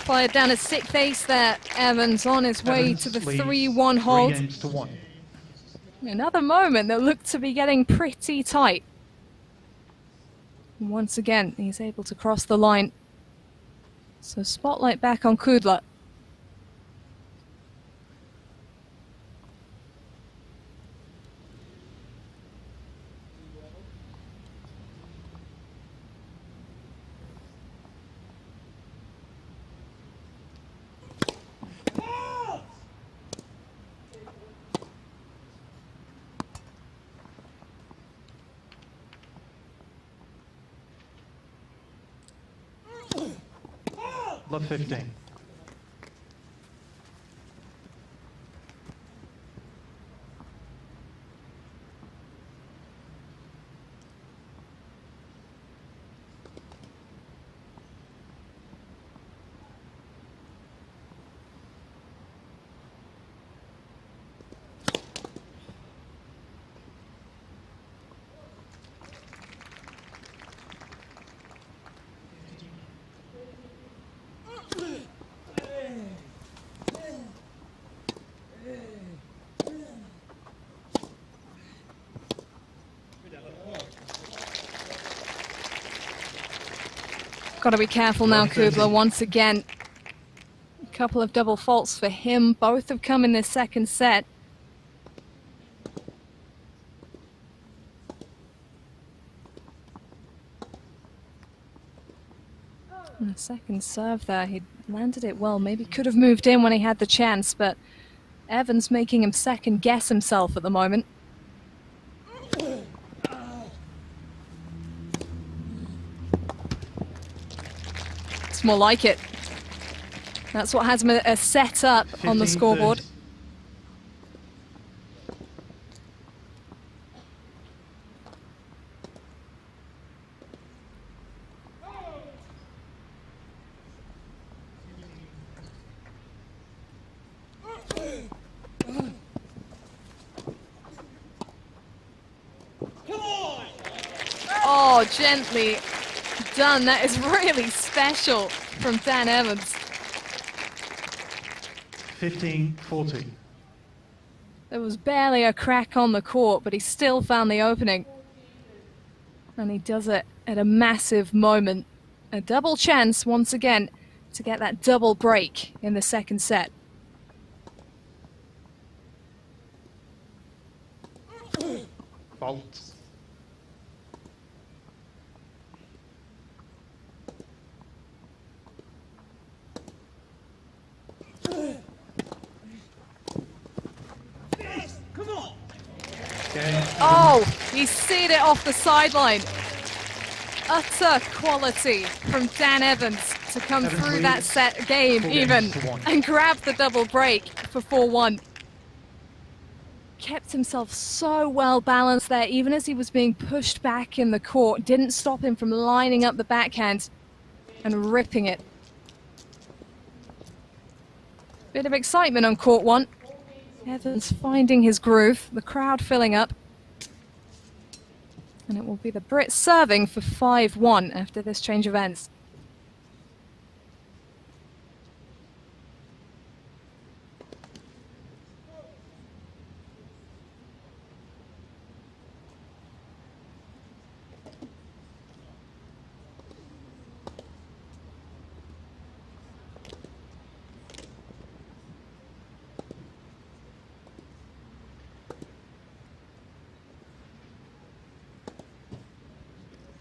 Fired down a sick face there. Evans on his way Evans to the leads 3-1 hold. 3 games to 1. Another moment that looked to be getting pretty tight. And once again, he's able to cross the line. So spotlight back on Kudla. Love 15. got to be careful now, Kudla, once again. A couple of double faults for him. Both have come in this second set. And the second serve there, he landed it well. Maybe could have moved in when he had the chance, but Evans making him second guess himself at the moment. It's more like it. That's what has him a set up on the scoreboard. Oh, gently done. That is really special from Dan Evans. 15-40. There was barely a crack on the court, but he still found the opening. And he does it at a massive moment. A double chance once again to get that double break in the second set. Fault. Come on! Oh, he seed it off the sideline. Utter quality from Dan Evans to come through that set game even and grab the double break for 4-1. Kept himself so well balanced there, even as he was being pushed back in the court. Didn't stop him from lining up the backhand and ripping it. Bit of excitement on court one. Evans finding his groove, the crowd filling up. And it will be the Brits serving for 5-1 after this change of ends.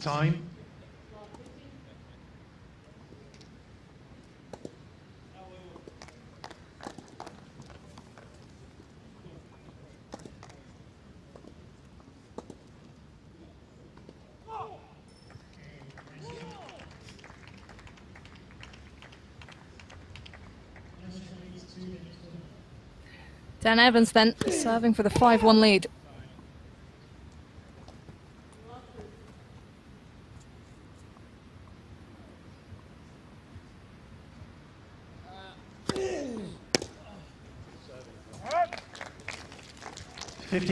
Time. Dan Evans then serving for the 5-1 lead.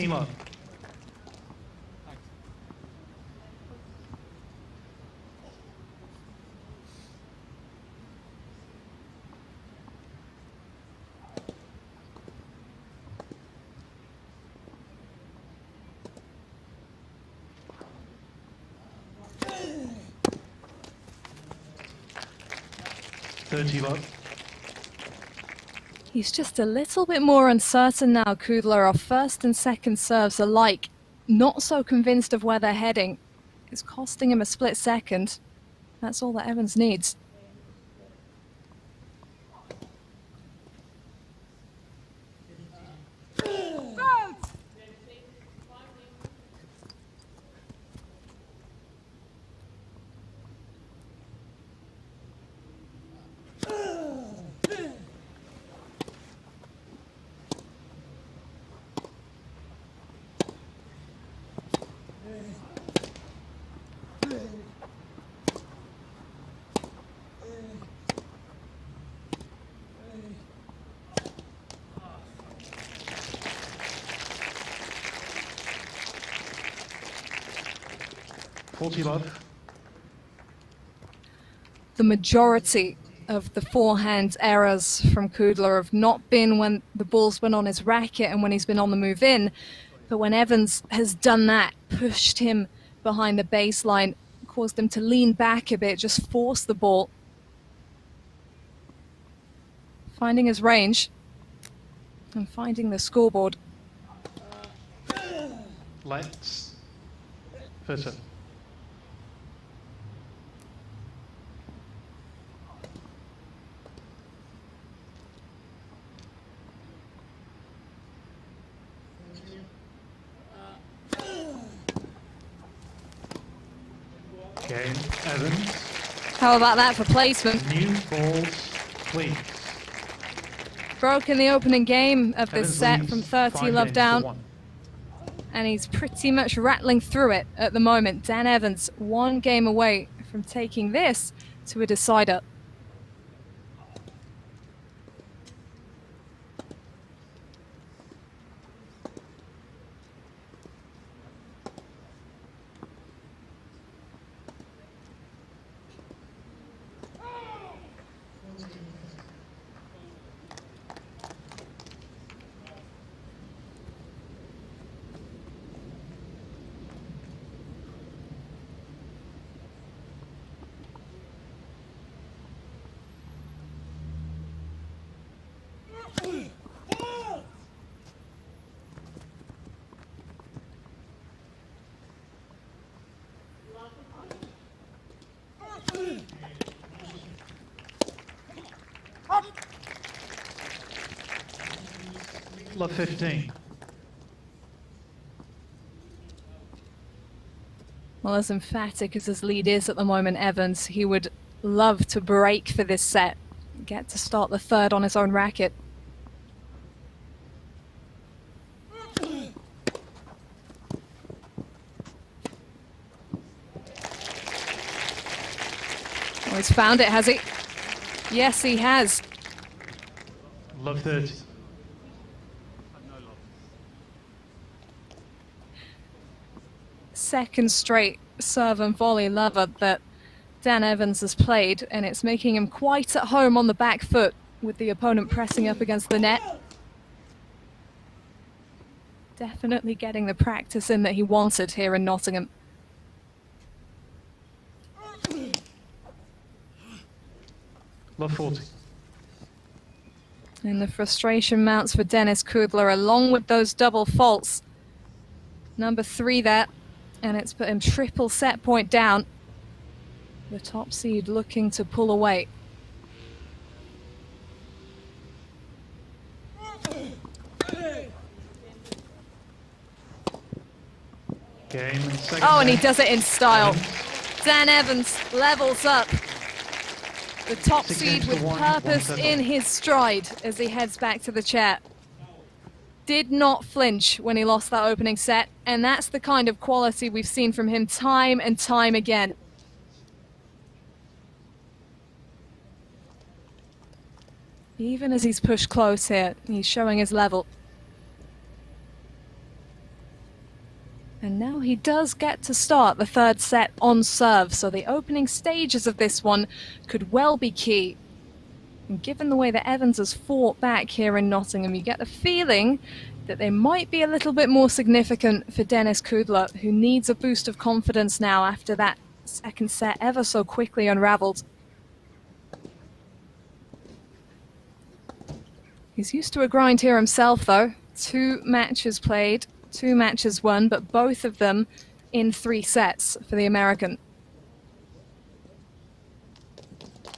Love. Love. He's just a little bit more uncertain now, Kudla. Our first and second serves alike. Not so convinced of where they're heading. It's costing him a split second. That's all that Evans needs. Love. The majority of the forehand errors from Kudla have not been when the ball's been on his racket and when he's been on the move in, but when Evans has done that, pushed him behind the baseline, caused him to lean back a bit, just force the ball. Finding his range and finding the scoreboard. Let's first serve. Game, Evans. How about that for placement? New balls, please. Broken the opening game of this Evans set leads from 30 5 love games to down. 1. And he's pretty much rattling through it at the moment. Dan Evans, 1 game away from taking this to a decider. Love 15. Well, as emphatic as his lead is at the moment, Evans, he would love to break for this set. Get to start the third on his own racket. Oh, he's found it, has he? Yes, he has. Love 30. Second straight serve and volley lover that Dan Evans has played, and it's making him quite at home on the back foot with the opponent pressing up against the net. Definitely getting the practice in that he wanted here in Nottingham. Love 40. And the frustration mounts for Denis Kudla along with those double faults. Number 3 there, and it's put him triple set point down. The top seed looking to pull away. Game and second Oh, and he set. does it in style. Evans. Dan Evans levels up. The top 6 seed games to with 1, purpose 1 in settle. his stride as he heads back to the chair. Did not flinch when he lost that opening set, and that's the kind of quality we've seen from him time and time again. Even as he's pushed close here, he's showing his level. And now he does get to start the third set on serve, so the opening stages of this one could well be key. And given the way that Evans has fought back here in Nottingham, you get the feeling that they might be a little bit more significant for Denis Kudla, who needs a boost of confidence now after that second set ever so quickly unravelled. He's used to a grind here himself, though. 2 matches played, 2 matches won, but both of them in 3 sets for the American.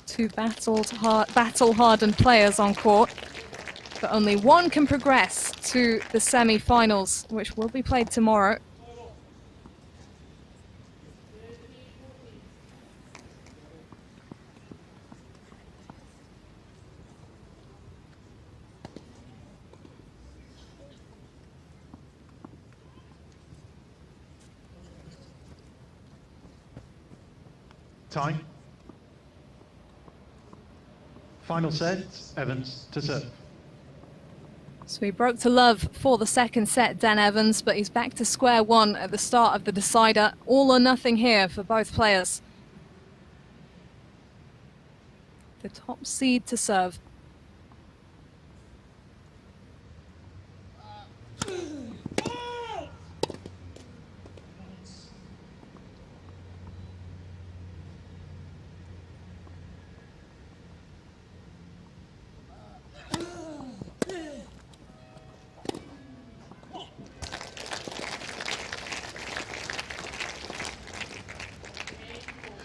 2 battle-hardened players on court, but only one can progress to the semi-finals, which will be played tomorrow. Time. Final set, Evans to serve. So he broke to love for the second set, Dan Evans, but he's back to square one at the start of the decider. All or nothing here for both players. The top seed to serve.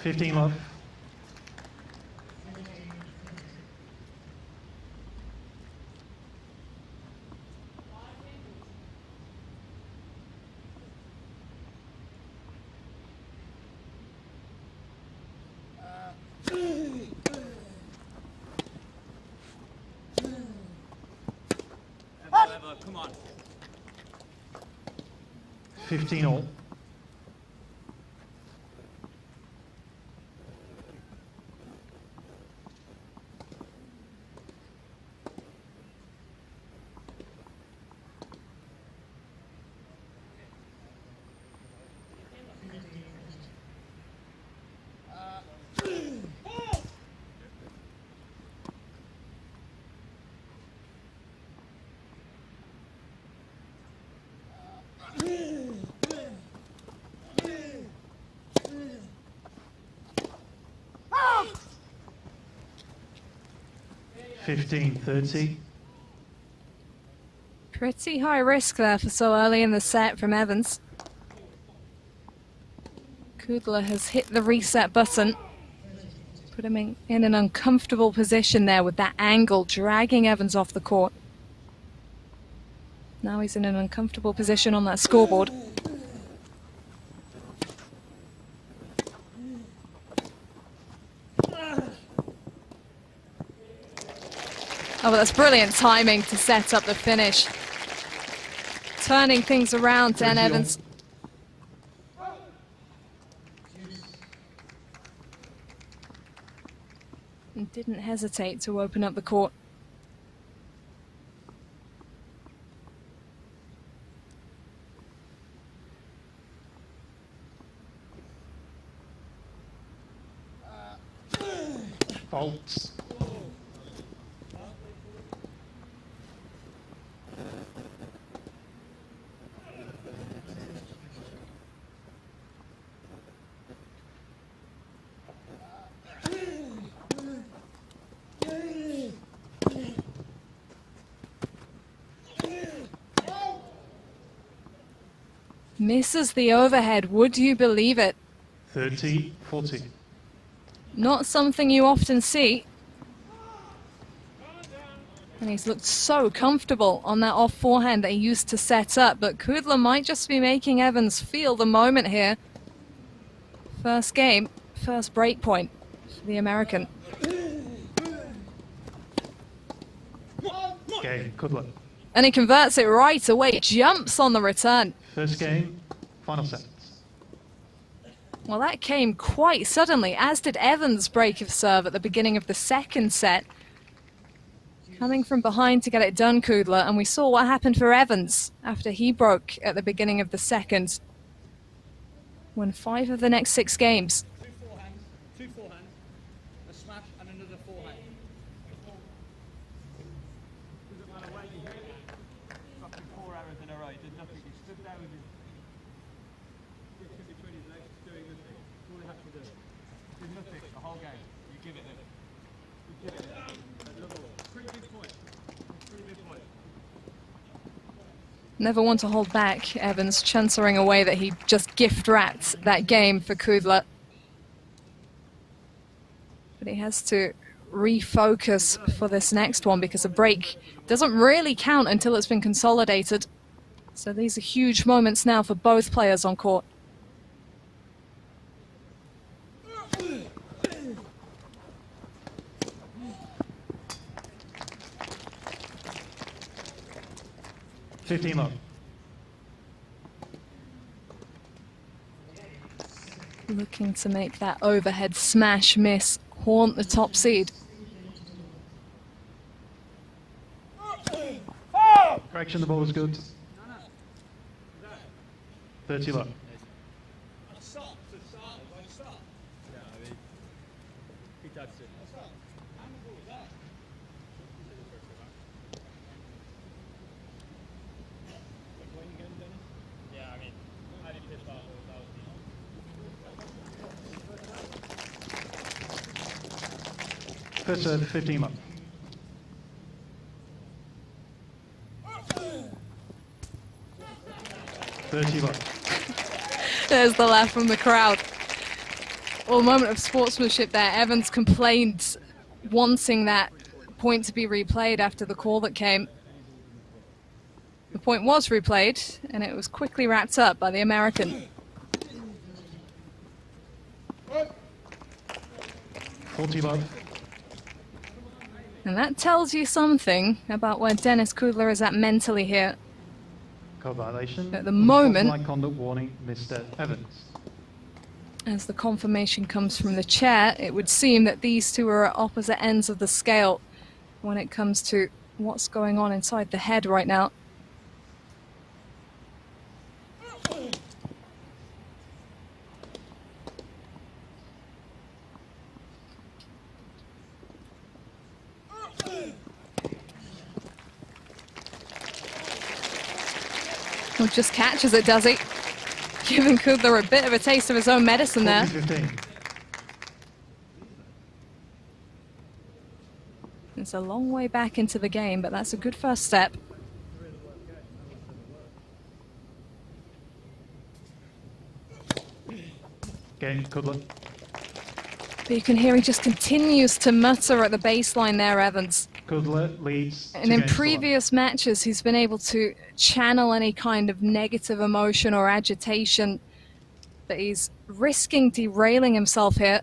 15 love. Come on. 15 all. Fifteen 30. Pretty high risk there for so early in the set from Evans. Kudla has hit the reset button. Put him in an uncomfortable position there with that angle, dragging Evans off the court. Now he's in an uncomfortable position on that scoreboard. Oh, well, that's brilliant timing to set up the finish. Turning things around, Dan Evans. And didn't hesitate to open up the court. Faults. Misses the overhead, would you believe it? 30 40. Not something you often see. And he's looked so comfortable on that off forehand that he used to set up, but Kudla might just be making Evans feel the moment here. First game, first break point for the American. Game, Kudla. And he converts it right away, jumps on the return. First game, final set. Well, that came quite suddenly, as did Evans' break of serve at the beginning of the second set. Coming from behind to get it done, Kudla, and we saw what happened for Evans after he broke at the beginning of the second. Won 5 of the next 6 games. Two forehands, a smash and another forehand. Doesn't matter where you hit it. Fucking 4 errors in a row. He did nothing. He stood there with his hips in between his legs, doing nothing. That's all he had to do. Did nothing the whole game. You give it him. You give it him. Another one. Pretty big point. Pretty big point. Never want to hold back, Evans, chancering away that he just gift-wrapped that game for Kudla. But he has to refocus for this next one because a break doesn't really count until it's been consolidated. So these are huge moments now for both players on court. $15 love. Looking to make that overhead smash miss, haunt the top seed. Correction, the ball was good. 30 love. First serve, 15 love. $30 love. There's the laugh from the crowd. Well, a moment of sportsmanship there. Evans complained, wanting that point to be replayed after the call that came. The point was replayed, and it was quickly wrapped up by the American. 40 love. And that tells you something about where Dennis Kudla is at mentally here. Co-violation. At the moment, Unsportsmanlike conduct warning, Mr. Evans. As the confirmation comes from the chair, it would seem that these two are at opposite ends of the scale when it comes to what's going on inside the head right now. Well, just catches it, does he? Giving Kudla a bit of a taste of his own medicine there. 40-15. It's a long way back into the game, but that's a good first step. Game, Kudla. But you can hear he just continues to mutter at the baseline there, Evans. Kudla leads. And in previous matches, he's been able to channel any kind of negative emotion or agitation, but he's risking derailing himself here.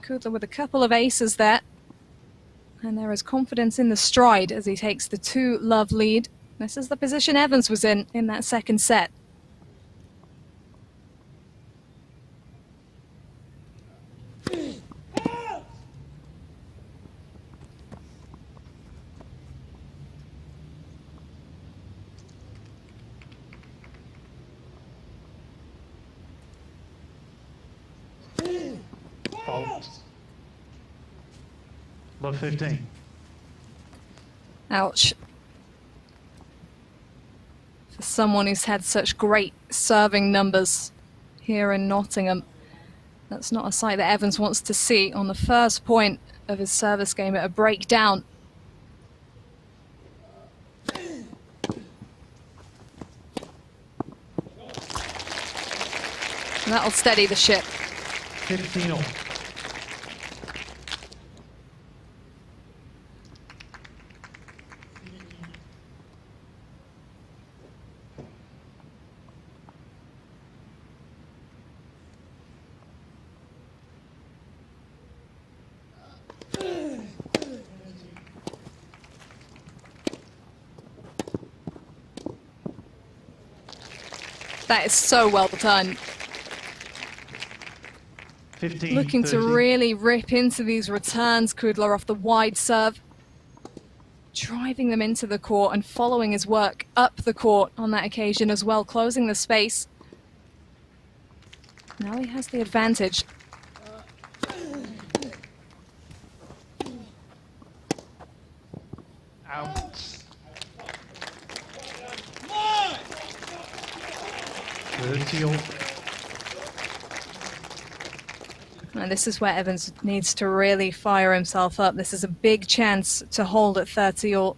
Kudla with a couple of aces there. And there is confidence in the stride as he takes the 2-love lead. This is the position Evans was in that second set. Fault. Love 15. Ouch. For someone who's had such great serving numbers here in Nottingham, that's not a sight that Evans wants to see on the first point of his service game at a breakdown. And that'll steady the ship. 15 all. That is so well done. 15, Looking 30. to really rip into these returns, Kudla, off the wide serve. Driving them into the court and following his work up the court on that occasion as well, closing the space. Now he has the advantage. Out. 30 all. And this is where Evans needs to really fire himself up. This is a big chance to hold at 30 all.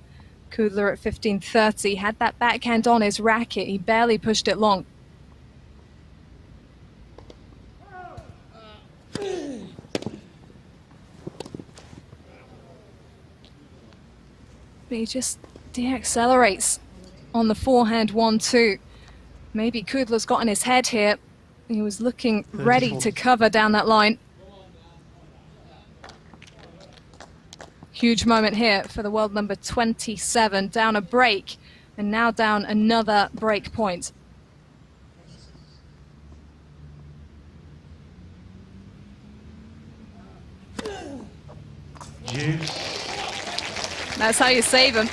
Kudla at 15-30 had that backhand on his racket. He barely pushed it long. But he just deaccelerates on the forehand 1-2. Maybe Kudla's got in his head here. He was looking ready to cover down that line. Huge moment here for the world number 27. Down a break and now down another break point. Juice. That's how you save him.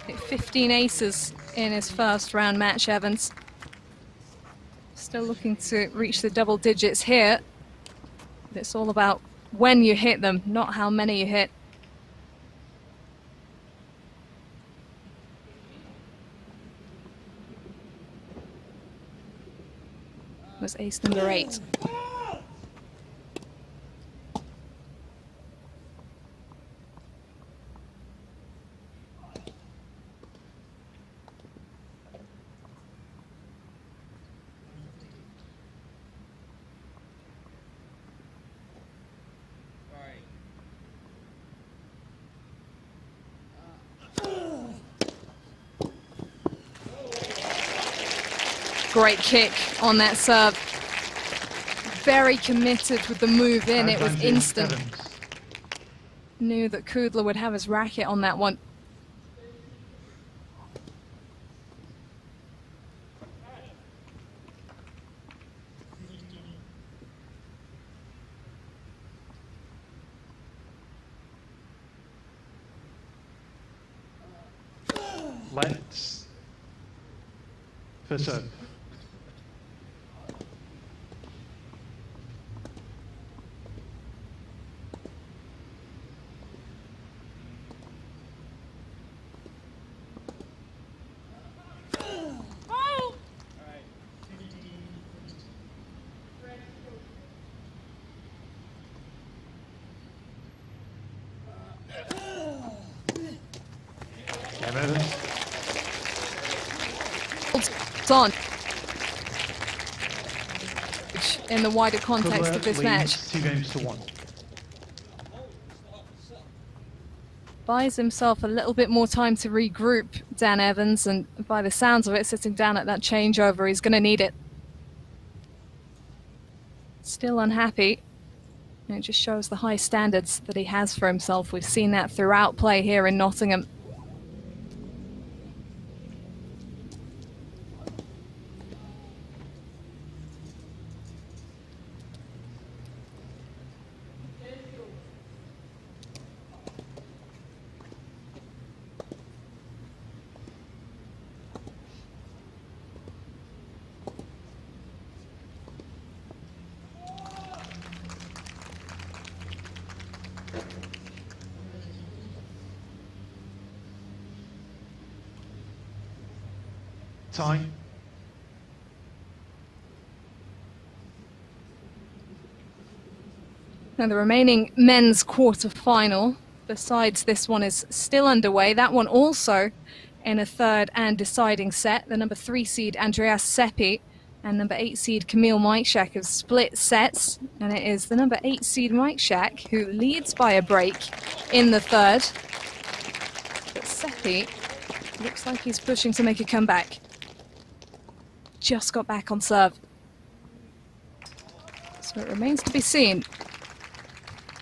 Hit 15 aces in his first round match, Evans. Still looking to reach the double digits here. But it's all about when you hit them, not how many you hit. Was ace number 8. Great kick on that serve. Very committed with the move in. It was instant. Knew that Kudla would have his racket on that one. Let's for serve. On in the wider context of this match. 2-1. Buys himself a little bit more time to regroup, Dan Evans, and by the sounds of it, sitting down at that changeover, he's going to need it. Still unhappy. And it just shows the high standards that he has for himself. We've seen that throughout play here in Nottingham. Time. Now the remaining men's quarter-final, besides this one, is still underway. That one also in a third and deciding set. The number 3 seed Andreas Seppi and number 8 seed Kamil Majchrzak have split sets, and it is the number 8 seed Majchrzak who leads by a break in the third. But Seppi looks like he's pushing to make a comeback. Just got back on serve. So it remains to be seen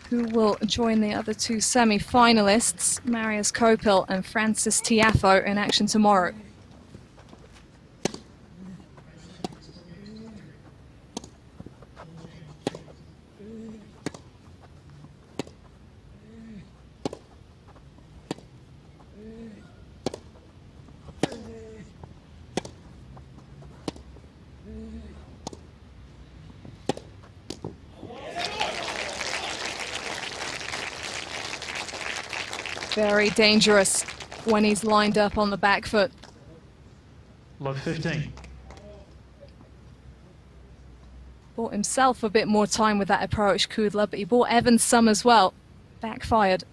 who will join the other two semi-finalists, Marius Kopil and Francis Tiafoe, in action tomorrow. Very dangerous when he's lined up on the back foot. Love 15. Bought himself a bit more time with that approach, Kudla, but he bought Evans some as well. Backfired.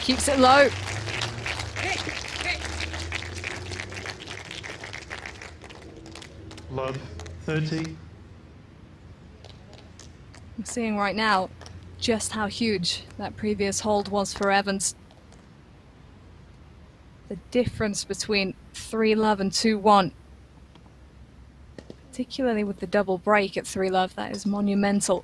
Keeps it low. Love 30. I'm seeing right now just how huge that previous hold was for Evans. The difference between 3-love and 2-1, particularly with the double break at 3-love, that is monumental.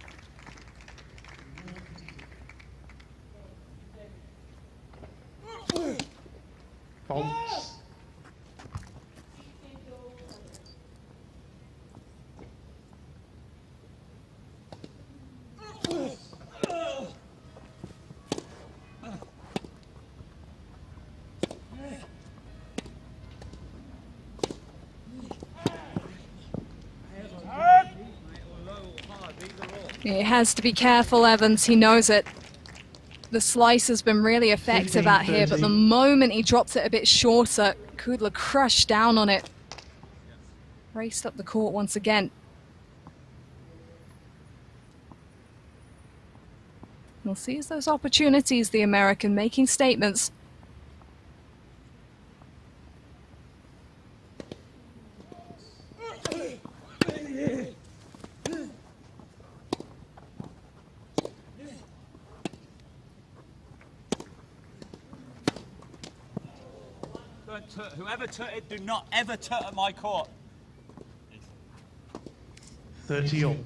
Faults. He has to be careful, Evans. He knows it. The slice has been really effective out here, but the moment he dropped it a bit shorter, Kudla crushed down on it. Raced up the court once again. We'll seize those opportunities, the American, making statements. Whoever tut it, do not ever tut at my court. 30 all.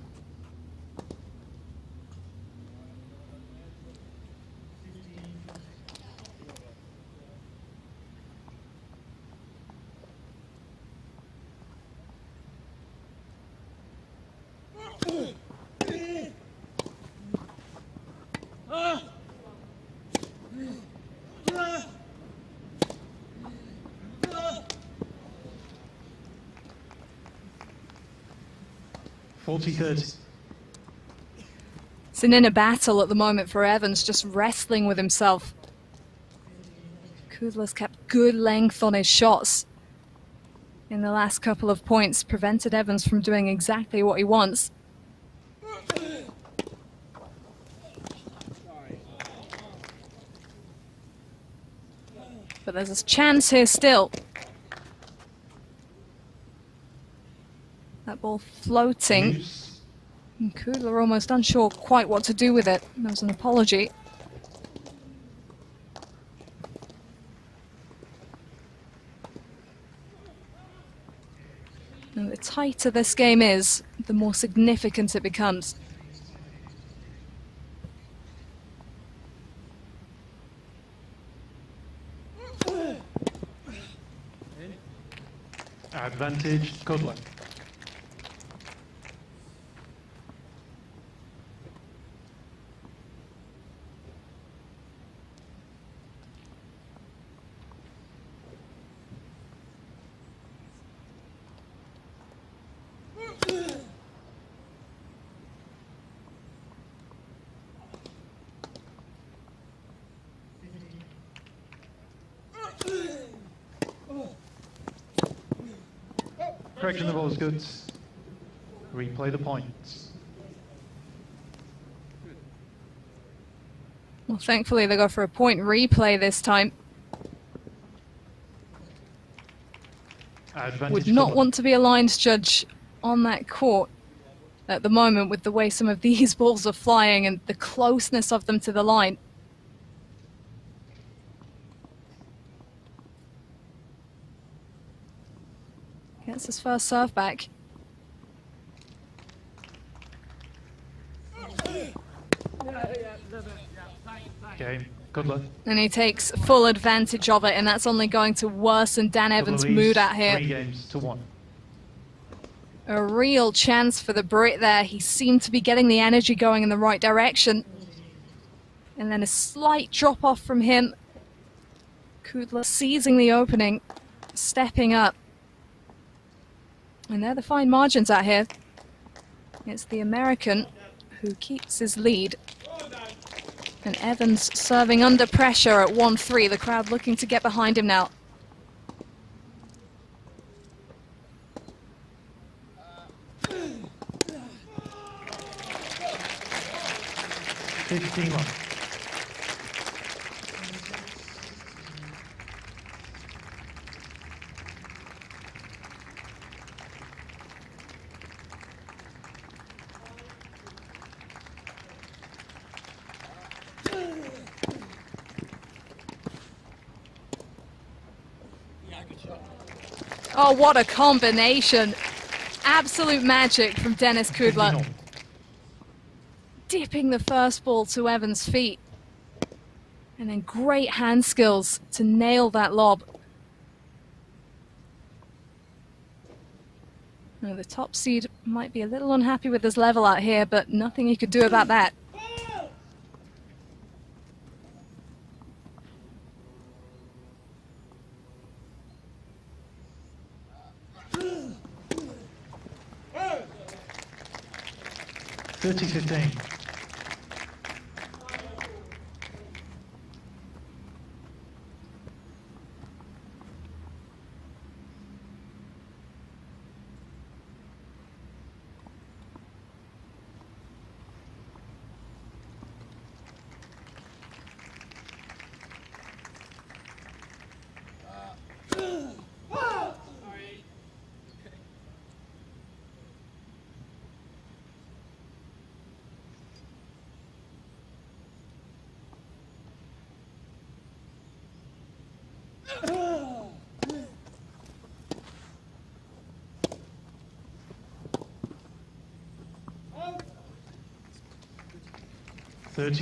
Ah! 40-30. It's an inner battle at the moment for Evans, just wrestling with himself. Kudla's kept good length on his shots in the last couple of points, prevented Evans from doing exactly what he wants. But there's a chance here still. That ball floating. Use. And Kudla almost unsure quite what to do with it. There was an apology. And the tighter this game is, the more significant it becomes. Advantage, Kudla. Correction, the ball is good. Replay the points. Well, thankfully they go for a point replay this time. Advantage, Would not Kudla. want to be a lines judge on that court at the moment with the way some of these balls are flying and the closeness of them to the line. Gets his first serve back. Game, Kudla. And he takes full advantage of it, and that's only going to worsen Dan Evans' Kudla mood leads out here. 3-1. A real chance for the Brit there. He seemed to be getting the energy going in the right direction. And then a slight drop off from him. Kudla seizing the opening, stepping up. And they're the fine margins out here. It's the American who keeps his lead. And Evans serving under pressure at 1-3. The crowd looking to get behind him now. Fifteen one. Oh, what a combination. Absolute magic from Dennis Kudla. 15-all. Dipping the first ball to Evans' feet. And then great hand skills to nail that lob. Now, the top seed might be a little unhappy with his level out here, but nothing he could do about that. Thirty 15.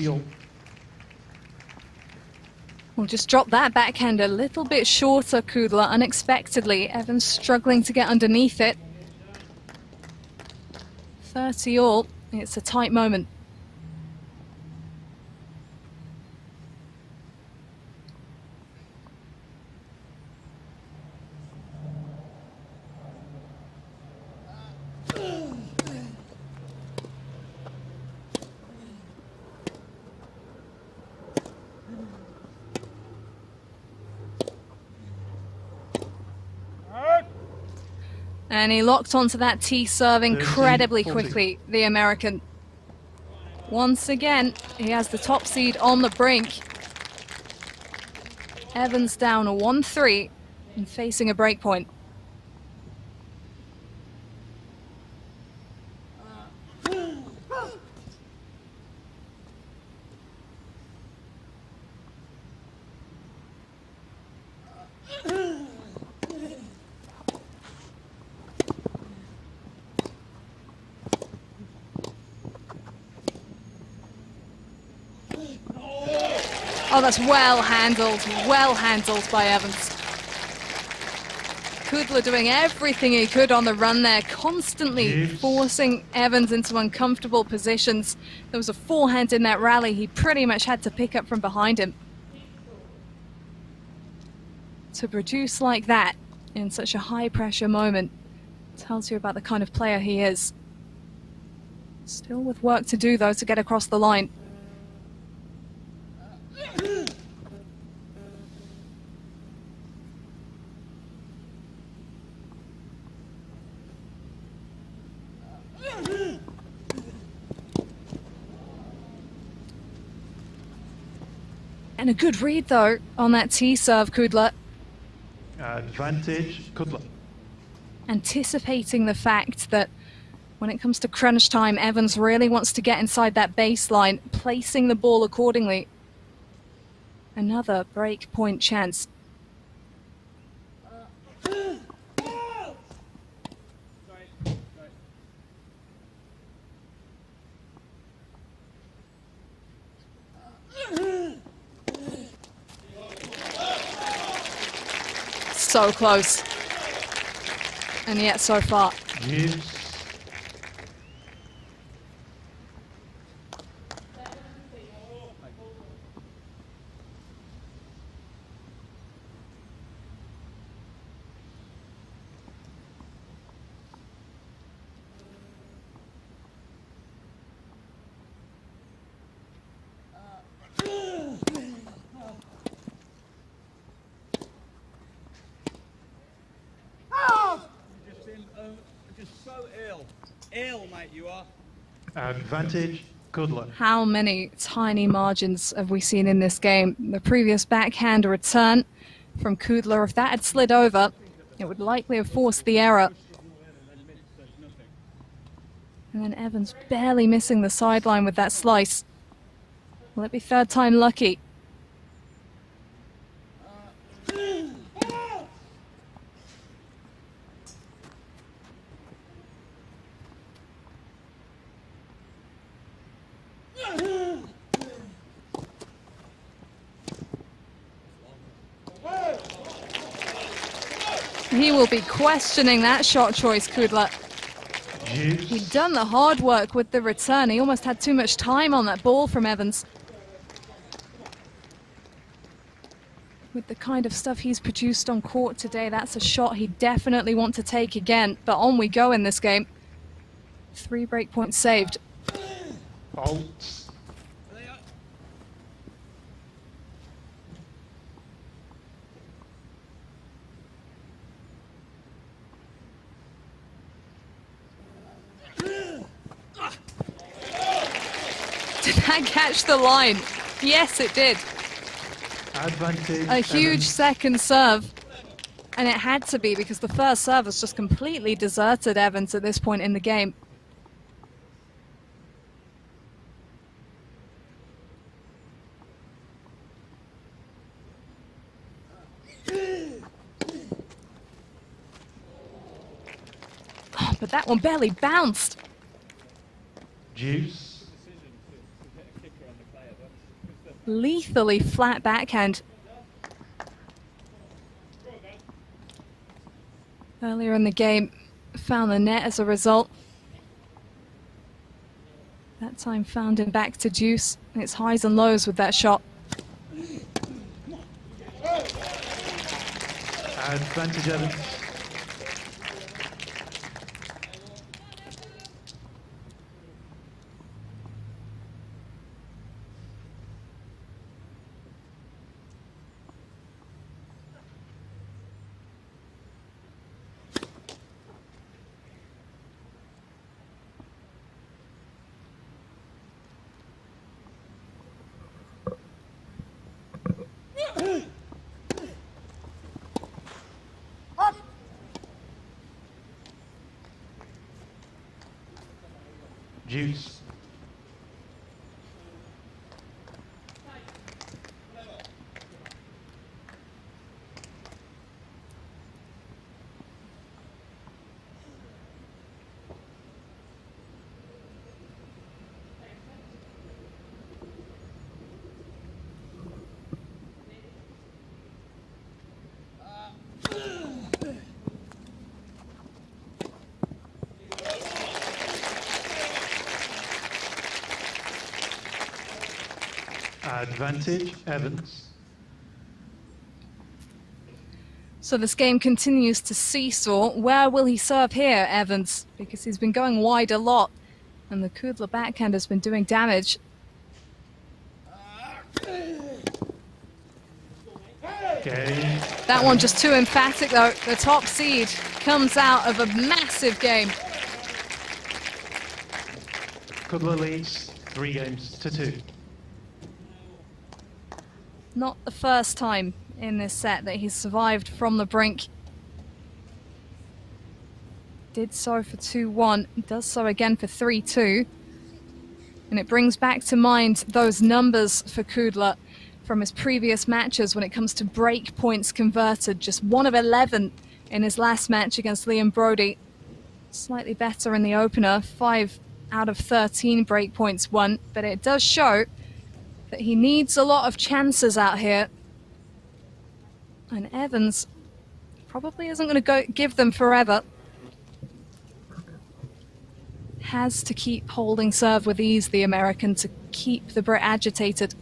All. We'll just drop that backhand a little bit shorter, Kudla, unexpectedly. Evans struggling to get underneath it. 30 all. It's a tight moment. And he locked onto that tee serve incredibly quickly, the American. Once again, he has the top seed on the brink. Evans down a 1-3 and facing a break point. Oh, that's well handled by Evans. Kudla doing everything he could on the run there, constantly forcing Evans into uncomfortable positions. There was a forehand in that rally he pretty much had to pick up from behind him. To produce like that in such a high pressure moment tells you about the kind of player he is. Still with work to do though to get across the line. And a good read though on that tee serve, Kudla. Advantage, Kudla. Anticipating the fact that when it comes to crunch time, Evans really wants to get inside that baseline, placing the ball accordingly. Another break point chance. So close. And yet so far. Yes. Just so ill, mate, you are. Advantage, Kudla. How many tiny margins have we seen in this game? The previous backhand return from Kudla, if that had slid over, it would likely have forced the error. And then Evans barely missing the sideline with that slice. Will it be third time lucky? He will be questioning that shot choice, Kudla. He'd done the hard work with the return. He almost had too much time on that ball from Evans. With the kind of stuff he's produced on court today, that's a shot he'd definitely want to take again. But on we go in this game. 3 break points saved. Fault. Did that catch the line? Yes, it did. Advantage. A huge second serve. And it had to be because the first serve has just completely deserted Evans at this point in the game. one barely bounced. Deuce. Lethally flat backhand. Earlier in the game, found the net as a result. That time found him back to deuce. It's highs and lows with that shot. Advantage Evans. Deuce. Advantage Evans. So this game continues to seesaw. Where will he serve here, Evans? Because he's been going wide a lot, and the Kudla backhand has been doing damage. Game. That one just too emphatic, though. The top seed comes out of a massive game. Kudla leads 3 games to 2. Not the first time in this set that he's survived from the brink. Did so for 2-1, does so again for 3-2. And it brings back to mind those numbers for Kudla from his previous matches when it comes to break points converted. Just 1 of 11 in his last match against Liam Brodie. Slightly better in the opener, 5 out of 13 break points won. But it does show that he needs a lot of chances out here. And Evans probably isn't going to give them forever. Has to keep holding serve with ease, the American, to keep the Brit agitated.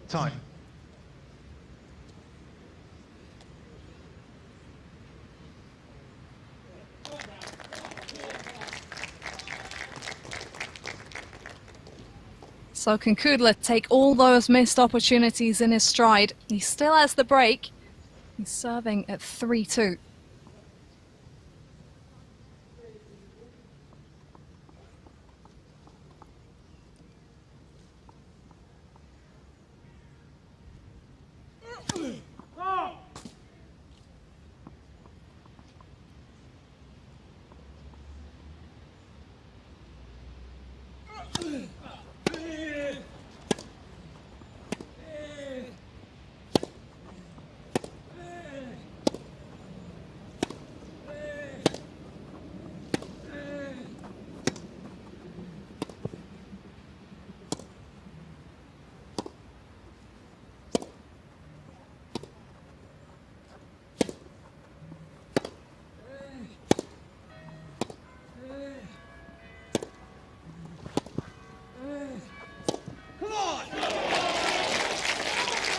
Time. So can Kudla take all those missed opportunities in his stride? He still has the break. He's serving at 3-2.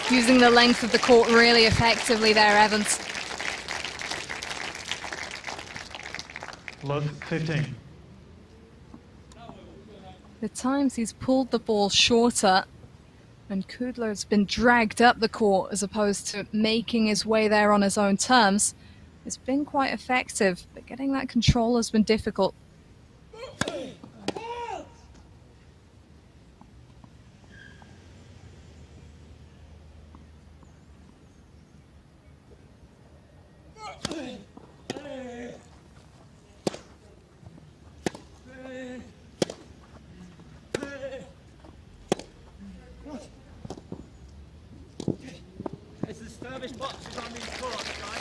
Using the length of the court really effectively there, Evans. Love 15. The times he's pulled the ball shorter and Kudla's been dragged up the court as opposed to making his way there on his own terms, it's been quite effective, but getting that control has been difficult. Service boxes on these courts, guys.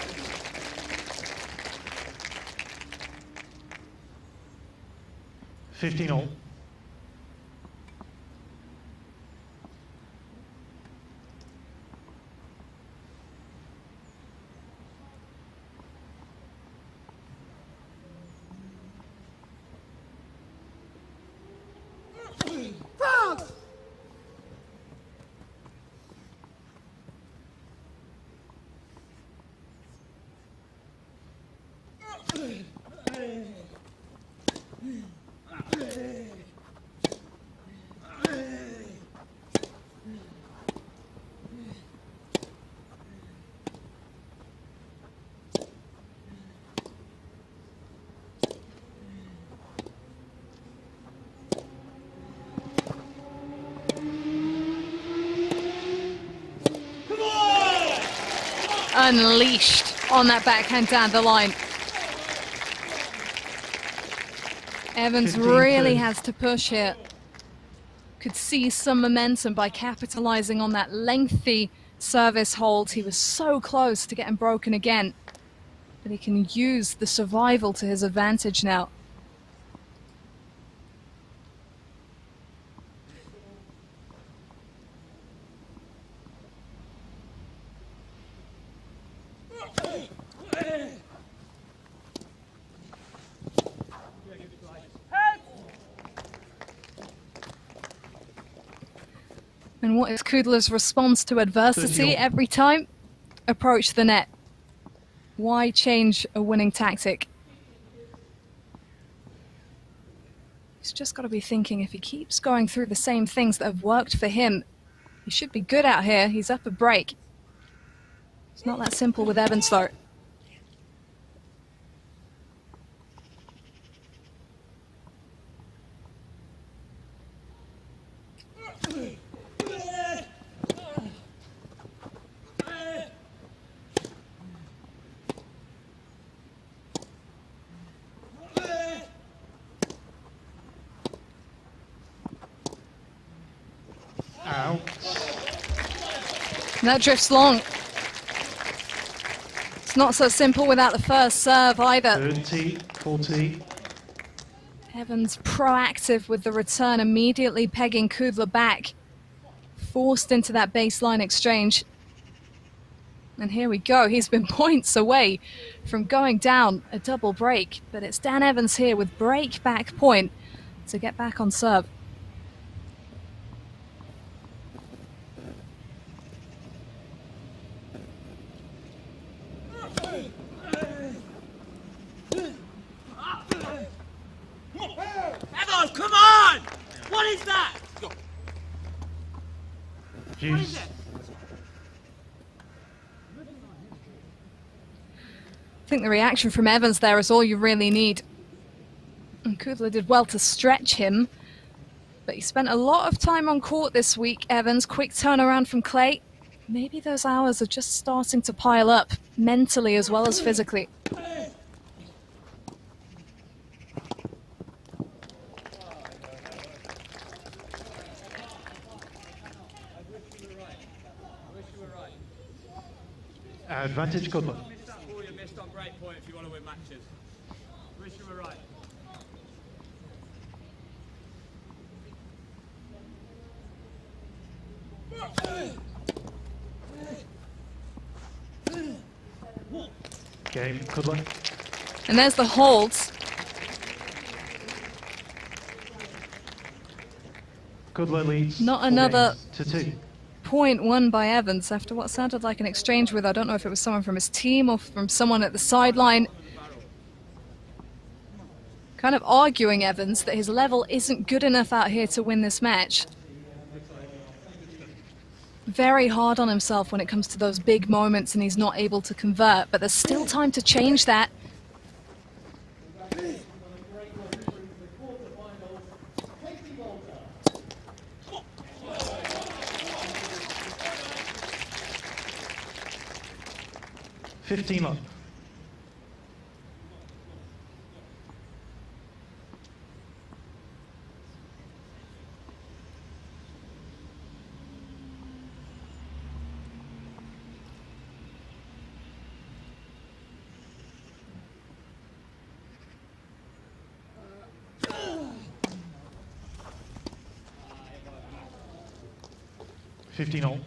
15 all. Unleashed on that backhand down the line. Evans 15-2. really has to push here. Could see some momentum by capitalizing on that lengthy service hold. He was so close to getting broken again, but he can use the survival to his advantage now. And what is Kudla's response to adversity every time? Approach the net. Why change a winning tactic? He's just got to be thinking, if he keeps going through the same things that have worked for him, he should be good out here. He's up a break. It's not that simple with Evans though. Out. And that drifts long. It's not so simple without the first serve either. 30-40. Evans proactive with the return, immediately pegging Kudla back. Forced into that baseline exchange. And here we go. He's been points away from going down a double break. But it's Dan Evans here with break back point to get back on serve. Evans, come on! What is that? What is Juice. it? I think the reaction from Evans there is all you really need. And Kudla did well to stretch him, but he spent a lot of time on court this week, Evans. Quick turnaround from Clay. Maybe those hours are just starting to pile up, mentally as well as physically. Advantage Kudla. Missed that ball you missed on break point if you want to win matches. Wish you were right. Game Kudla. And there's the holds. Kudla leads. Not 4 another games to 2. Point won by Evans after what sounded like an exchange with, I don't know if it was someone from his team or from someone at the sideline. Kind of arguing Evans that his level isn't good enough out here to win this match. Very hard on himself when it comes to those big moments and he's not able to convert, but there's still time to change that. $15 love. 15 all.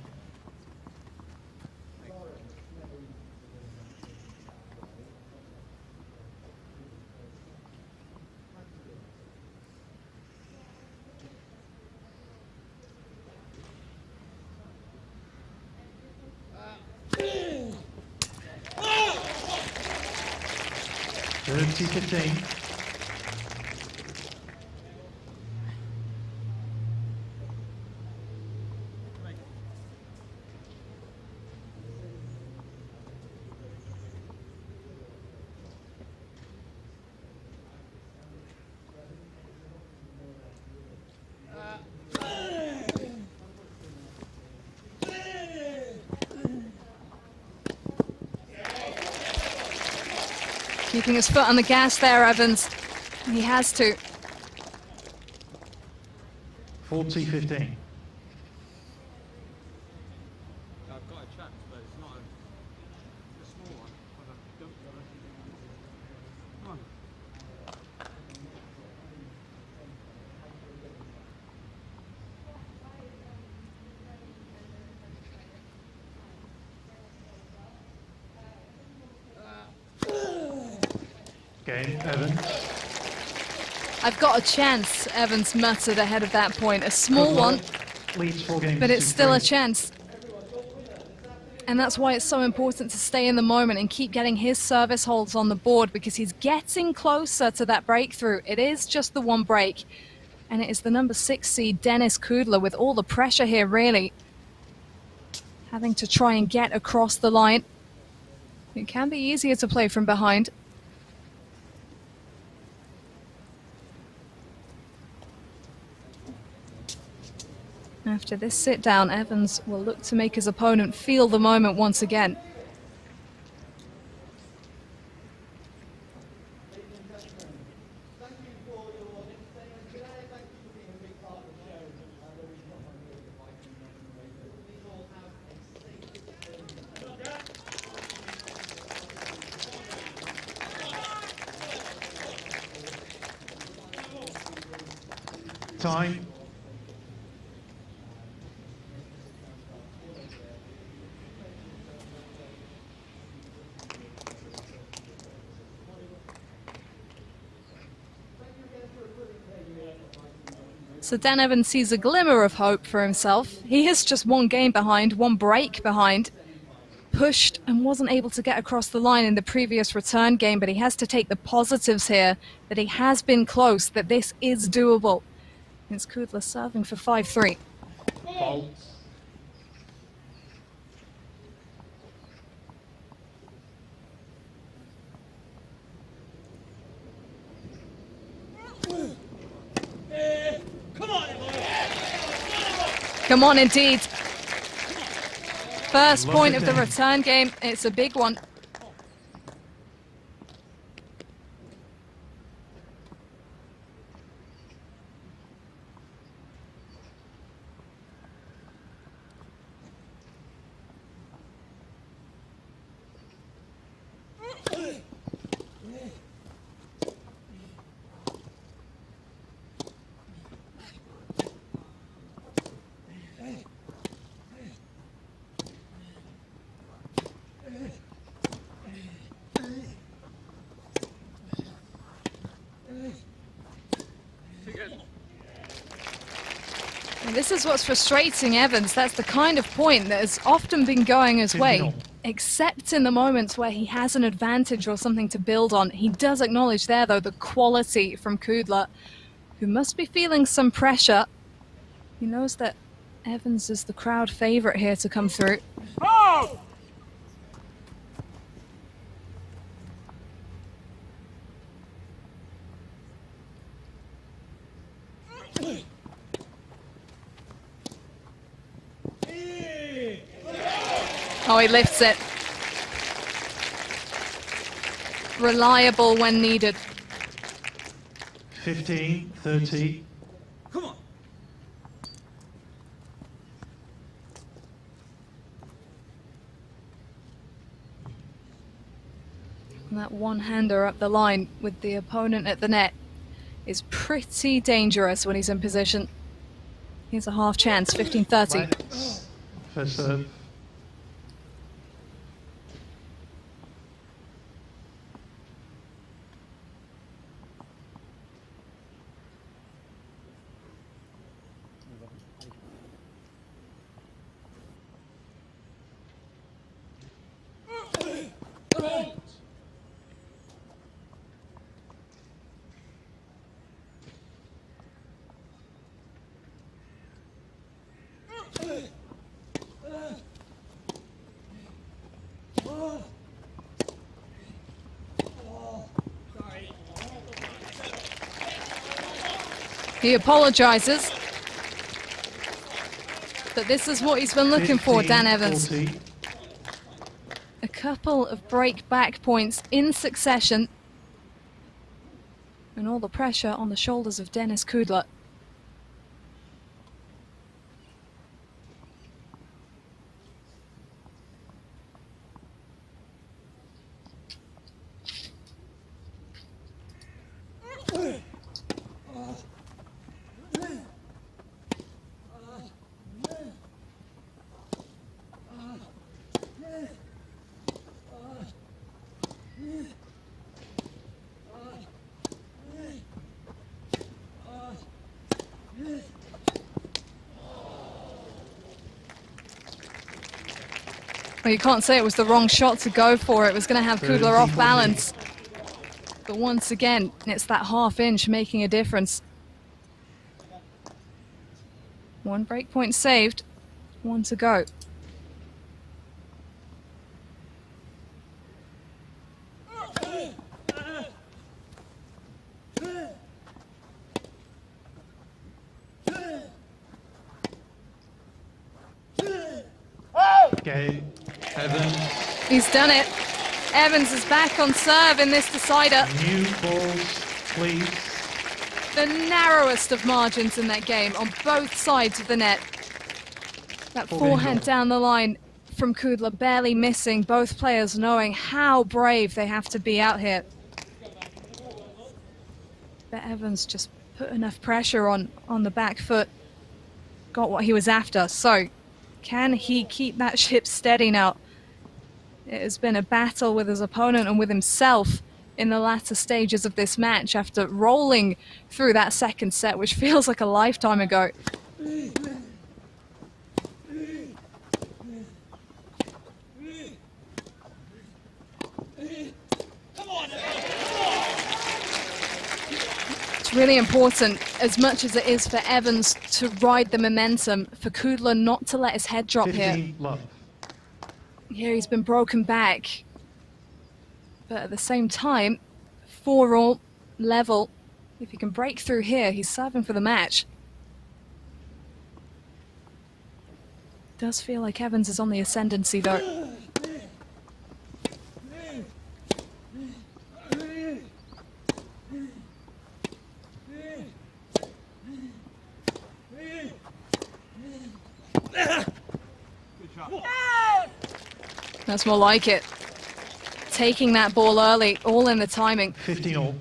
Thirty 15. Keeping his foot on the gas there, Evans. He has to. 40 15. I've got a chance, but it's not a small one. Come on. Game, Evans. I've got a chance, Evans muttered ahead of that point. A small one, Leads 4 games but it's to still a 3. chance. And that's why it's so important to stay in the moment and keep getting his service holds on the board, because he's getting closer to that breakthrough. It is just the one break. And it is the number 6 seed, Dennis Kudla, with all the pressure here, really. Having to try and get across the line. It can be easier to play from behind. After this sit down, Evans will look to make his opponent feel the moment once again. Time. So Dan Evans sees a glimmer of hope for himself. He is just one game behind, one break behind. Pushed and wasn't able to get across the line in the previous return game, but he has to take the positives here, that he has been close, that this is doable. It's Kudla serving for 5-3. Fault. Come on, indeed. First Love point it of the then. return game. It's a big one. And this is what's frustrating Evans. That's the kind of point that has often been going his way. 15-all. Except in the moments where he has an advantage or something to build on. He does acknowledge there, though, the quality from Kudla, who must be feeling some pressure. He knows that Evans is the crowd favourite here to come through. Oh! Oh, he lifts it. Reliable when needed. 15 30. Come on. And that one-hander up the line with the opponent at the net is pretty dangerous when he's in position. Here's a half chance, 15-30. Let's first serve. He apologises, but this is what he's been looking for, Dan Evans. 40. A couple of break back points in succession, and all the pressure on the shoulders of Denis Kudla. Well, you can't say it was the wrong shot to go for. It was going to have Kudla off balance. But once again, it's that half inch making a difference. One break point saved, one to go. Okay, Evans. He's done it. Evans is back on serve in this decider. New balls, please. The narrowest of margins in that game on both sides of the net. That forehand down the line from Kudla, barely missing, both players knowing how brave they have to be out here. But Evans just put enough pressure on the back foot, got what he was after. So can he keep that ship steady now? It has been a battle with his opponent and with himself in the latter stages of this match after rolling through that second set, which feels like a lifetime ago. It's really important, as much as it is for Evans to ride the momentum, for Kudla not to let his head drop here. Love. Here he's been broken back, but at the same time, 4-all, level. If he can break through here, he's serving for the match. Does feel like Evans is on the ascendancy though. That's more like it. Taking that ball early, all in the timing. 15-all.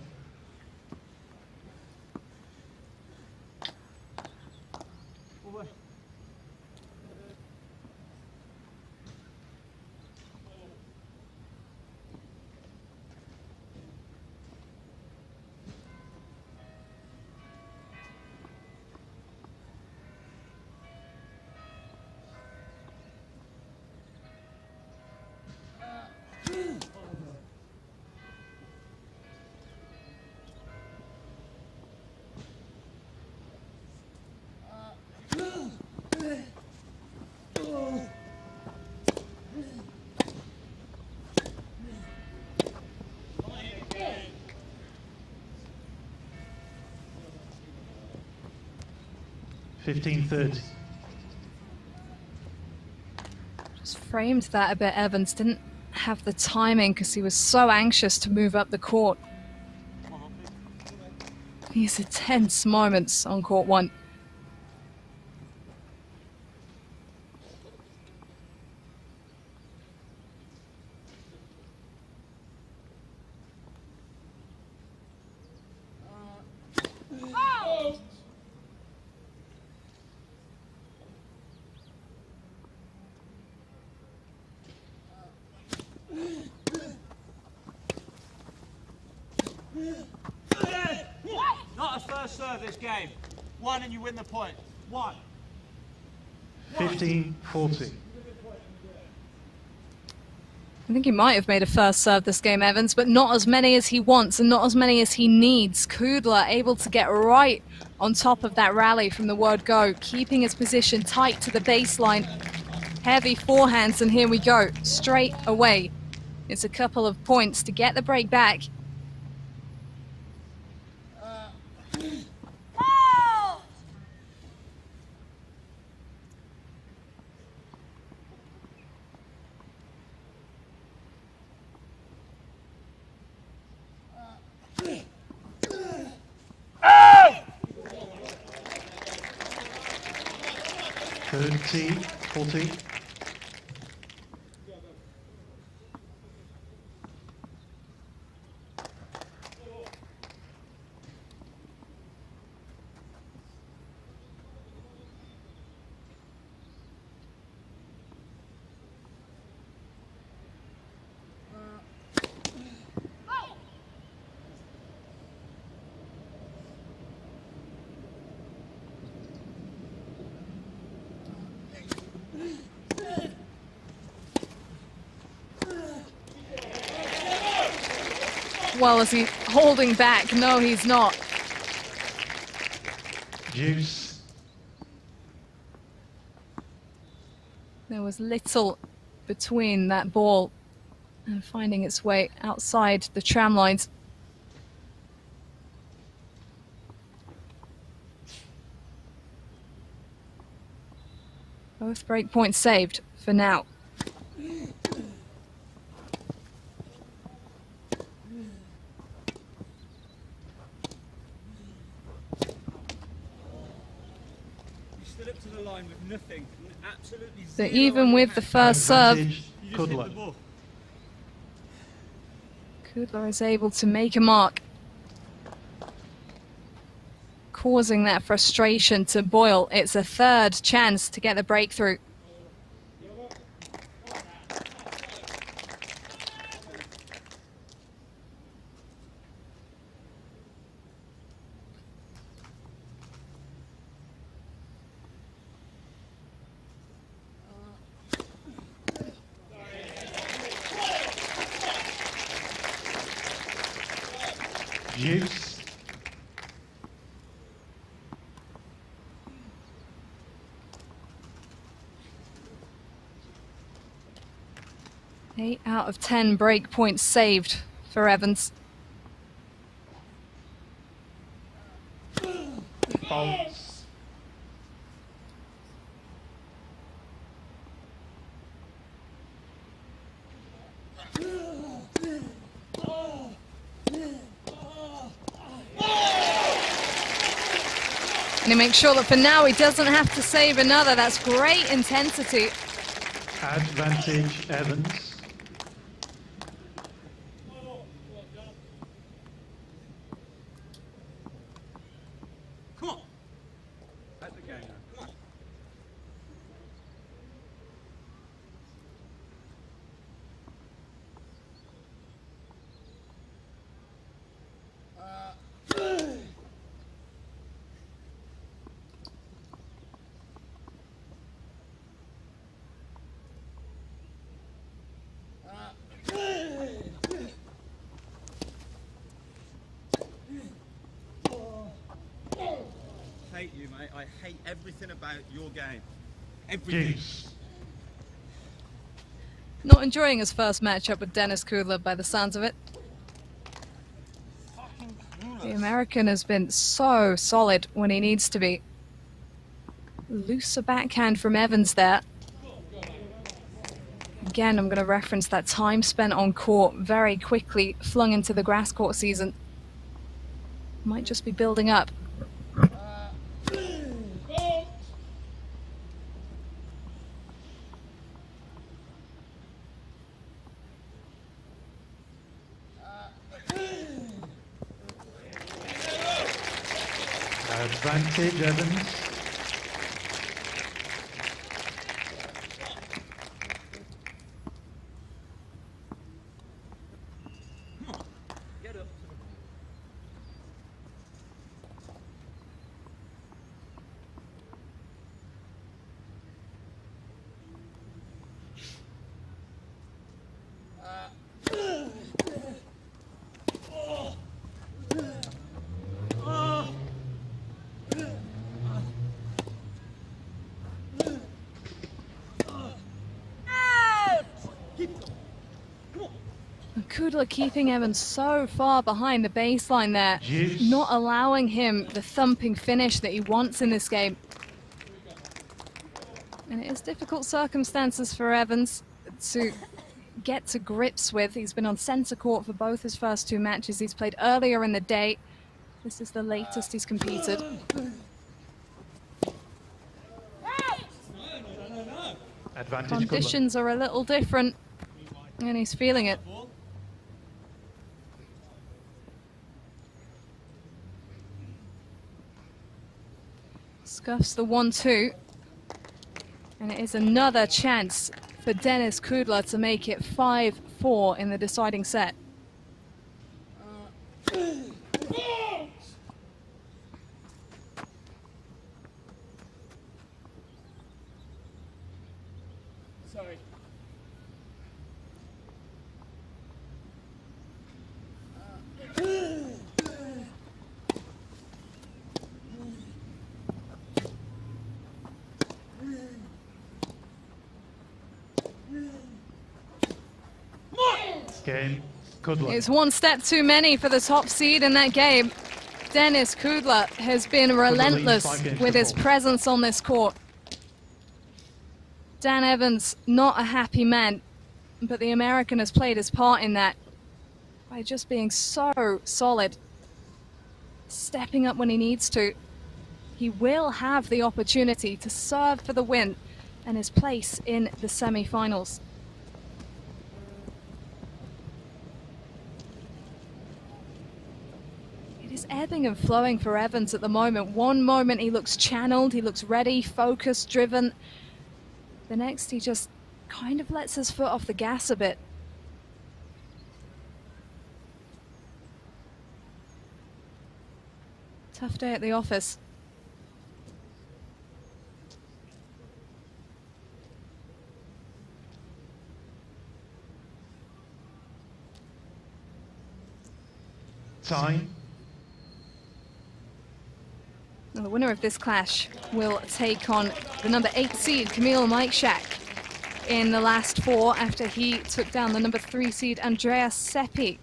$15.30. Just framed that a bit. Evans didn't have the timing because he was so anxious to move up the court. These are tense moments on court one. Not a first serve this game. One and you win the point. One. 15-40. I think he might have made a first serve this game, Evans, but not as many as he wants and not as many as he needs. Kudla able to get right on top of that rally from the word go, keeping his position tight to the baseline. Heavy forehands, and here we go, straight away. It's a couple of points to get the break back. Third tee, 40. Well, is he holding back? No, he's not. Deuce. There was little between that ball and finding its way outside the tram lines. Both break points saved for now. Stood up to the line with nothing. Absolutely So zero even on with your the hand. first serve, Advantage, You just hit the Kudla. ball. Kudla is able to make a mark, causing that frustration to boil. It's a third chance to get the breakthrough. Deuce. Eight out of 10 break points saved for Evans. Faults. And he makes sure that for now he doesn't have to save another. That's great intensity. Advantage, Evans. Come on. That's the game now. Come on. I hate you, mate. I hate everything about your game. Everything. Deuce. Not enjoying his first matchup with Dennis Kudla by the sounds of it. Fucking The clueless. American has been so solid when he needs to be. Looser backhand from Evans there. Again, I'm going to reference that time spent on court very quickly flung into the grass court season. Might just be building up. Advantage, Evans. Get up. Kudla keeping Evans so far behind the baseline there, not allowing him the thumping finish that he wants in this game. And it is difficult circumstances for Evans to get to grips with. He's been on centre court for both his first two matches he's played earlier in the day. This is the latest he's competed. Advantage. Conditions are a little different, and he's feeling it. Scuffs the 1-2. And it is another chance for Denis Kudla to make it 5-4 in the deciding set. Sorry. Game. Kudla. It's one step too many for the top seed in that game. Denis Kudla has been relentless with his presence on this court. Dan Evans, not a happy man, but the American has played his part in that by just being so solid, stepping up when he needs to. He will have the opportunity to serve for the win and his place in the semi-finals. It is ebbing and flowing for Evans at the moment. One moment he looks channeled, he looks ready, focused, driven. The next he just kind of lets his foot off the gas a bit. Tough day at the office. Time. And the winner of this clash will take on the number 8 seed, Kamil Majchrzak, in the last four after he took down the number 3 seed, Andreas Seppi,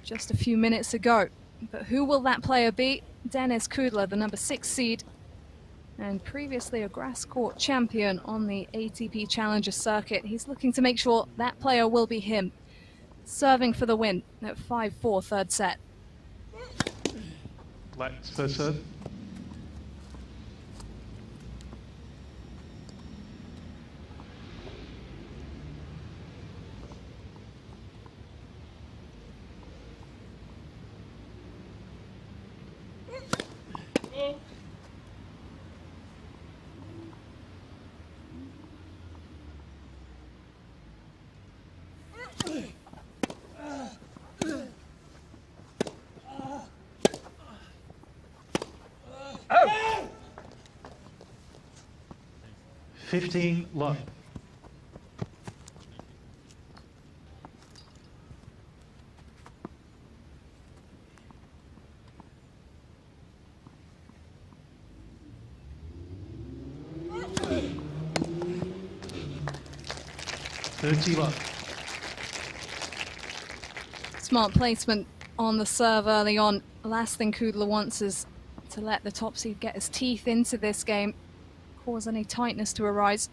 just a few minutes ago. But who will that player be? Denis Kudla, the number 6 seed, and previously a grass court champion on the ATP Challenger circuit. He's looking to make sure that player will be him, serving for the win at 5-4 third set. Let's first serve. Oh! 15 love. Smart placement on the serve early on. Last thing Kudla wants is to let the top seed get his teeth into this game, cause any tightness to arise.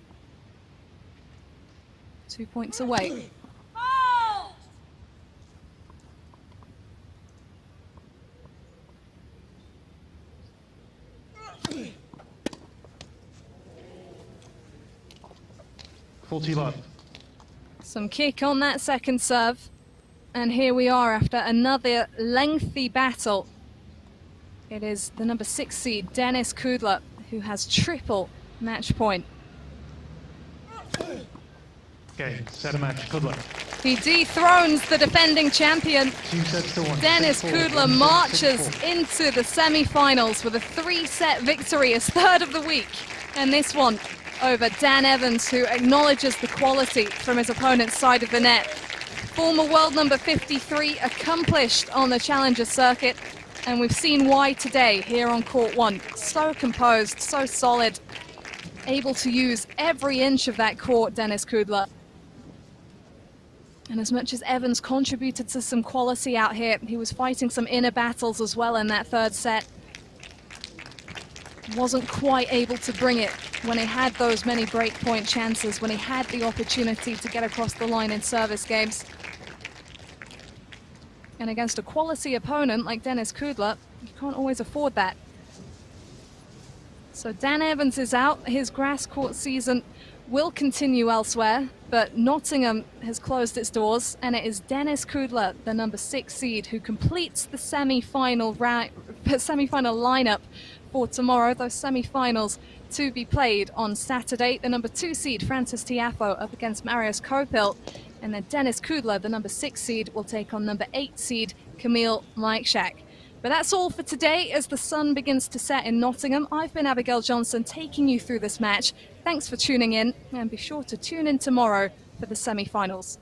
2 points away. Oh! Love. Some kick on that second serve. And here we are after another lengthy battle. It is the number 6 seed, Denis Kudla, who has triple match point. Okay, set a match, Kudla. He dethrones the defending champion. 2 sets to 1. Denis Kudla marches into the semi-finals with a 3-set victory, his third of the week. And this one over Dan Evans, who acknowledges the quality from his opponent's side of the net. Former world number 53, accomplished on the Challenger circuit. And we've seen why today here on court 1. So composed, so solid, able to use every inch of that court, Denis Kudla. And as much as Evans contributed to some quality out here, he was fighting some inner battles as well in that third set. Wasn't quite able to bring it when he had those many breakpoint chances, when he had the opportunity to get across the line in service games. And against a quality opponent like Denis Kudla, you can't always afford that. So Dan Evans is out. His grass court season will continue elsewhere, but Nottingham has closed its doors, and it is Denis Kudla, the number 6 seed, who completes the semi-final lineup for tomorrow. Those semi-finals to be played on Saturday. The number 2 seed, Francis Tiafoe, up against Marius Kopil, and then Denis Kudla, the number 6 seed, will take on number 8 seed, Kamil Majchrzak. But that's all for today as the sun begins to set in Nottingham. I've been Abigail Johnson taking you through this match. Thanks for tuning in, and be sure to tune in tomorrow for the semi-finals.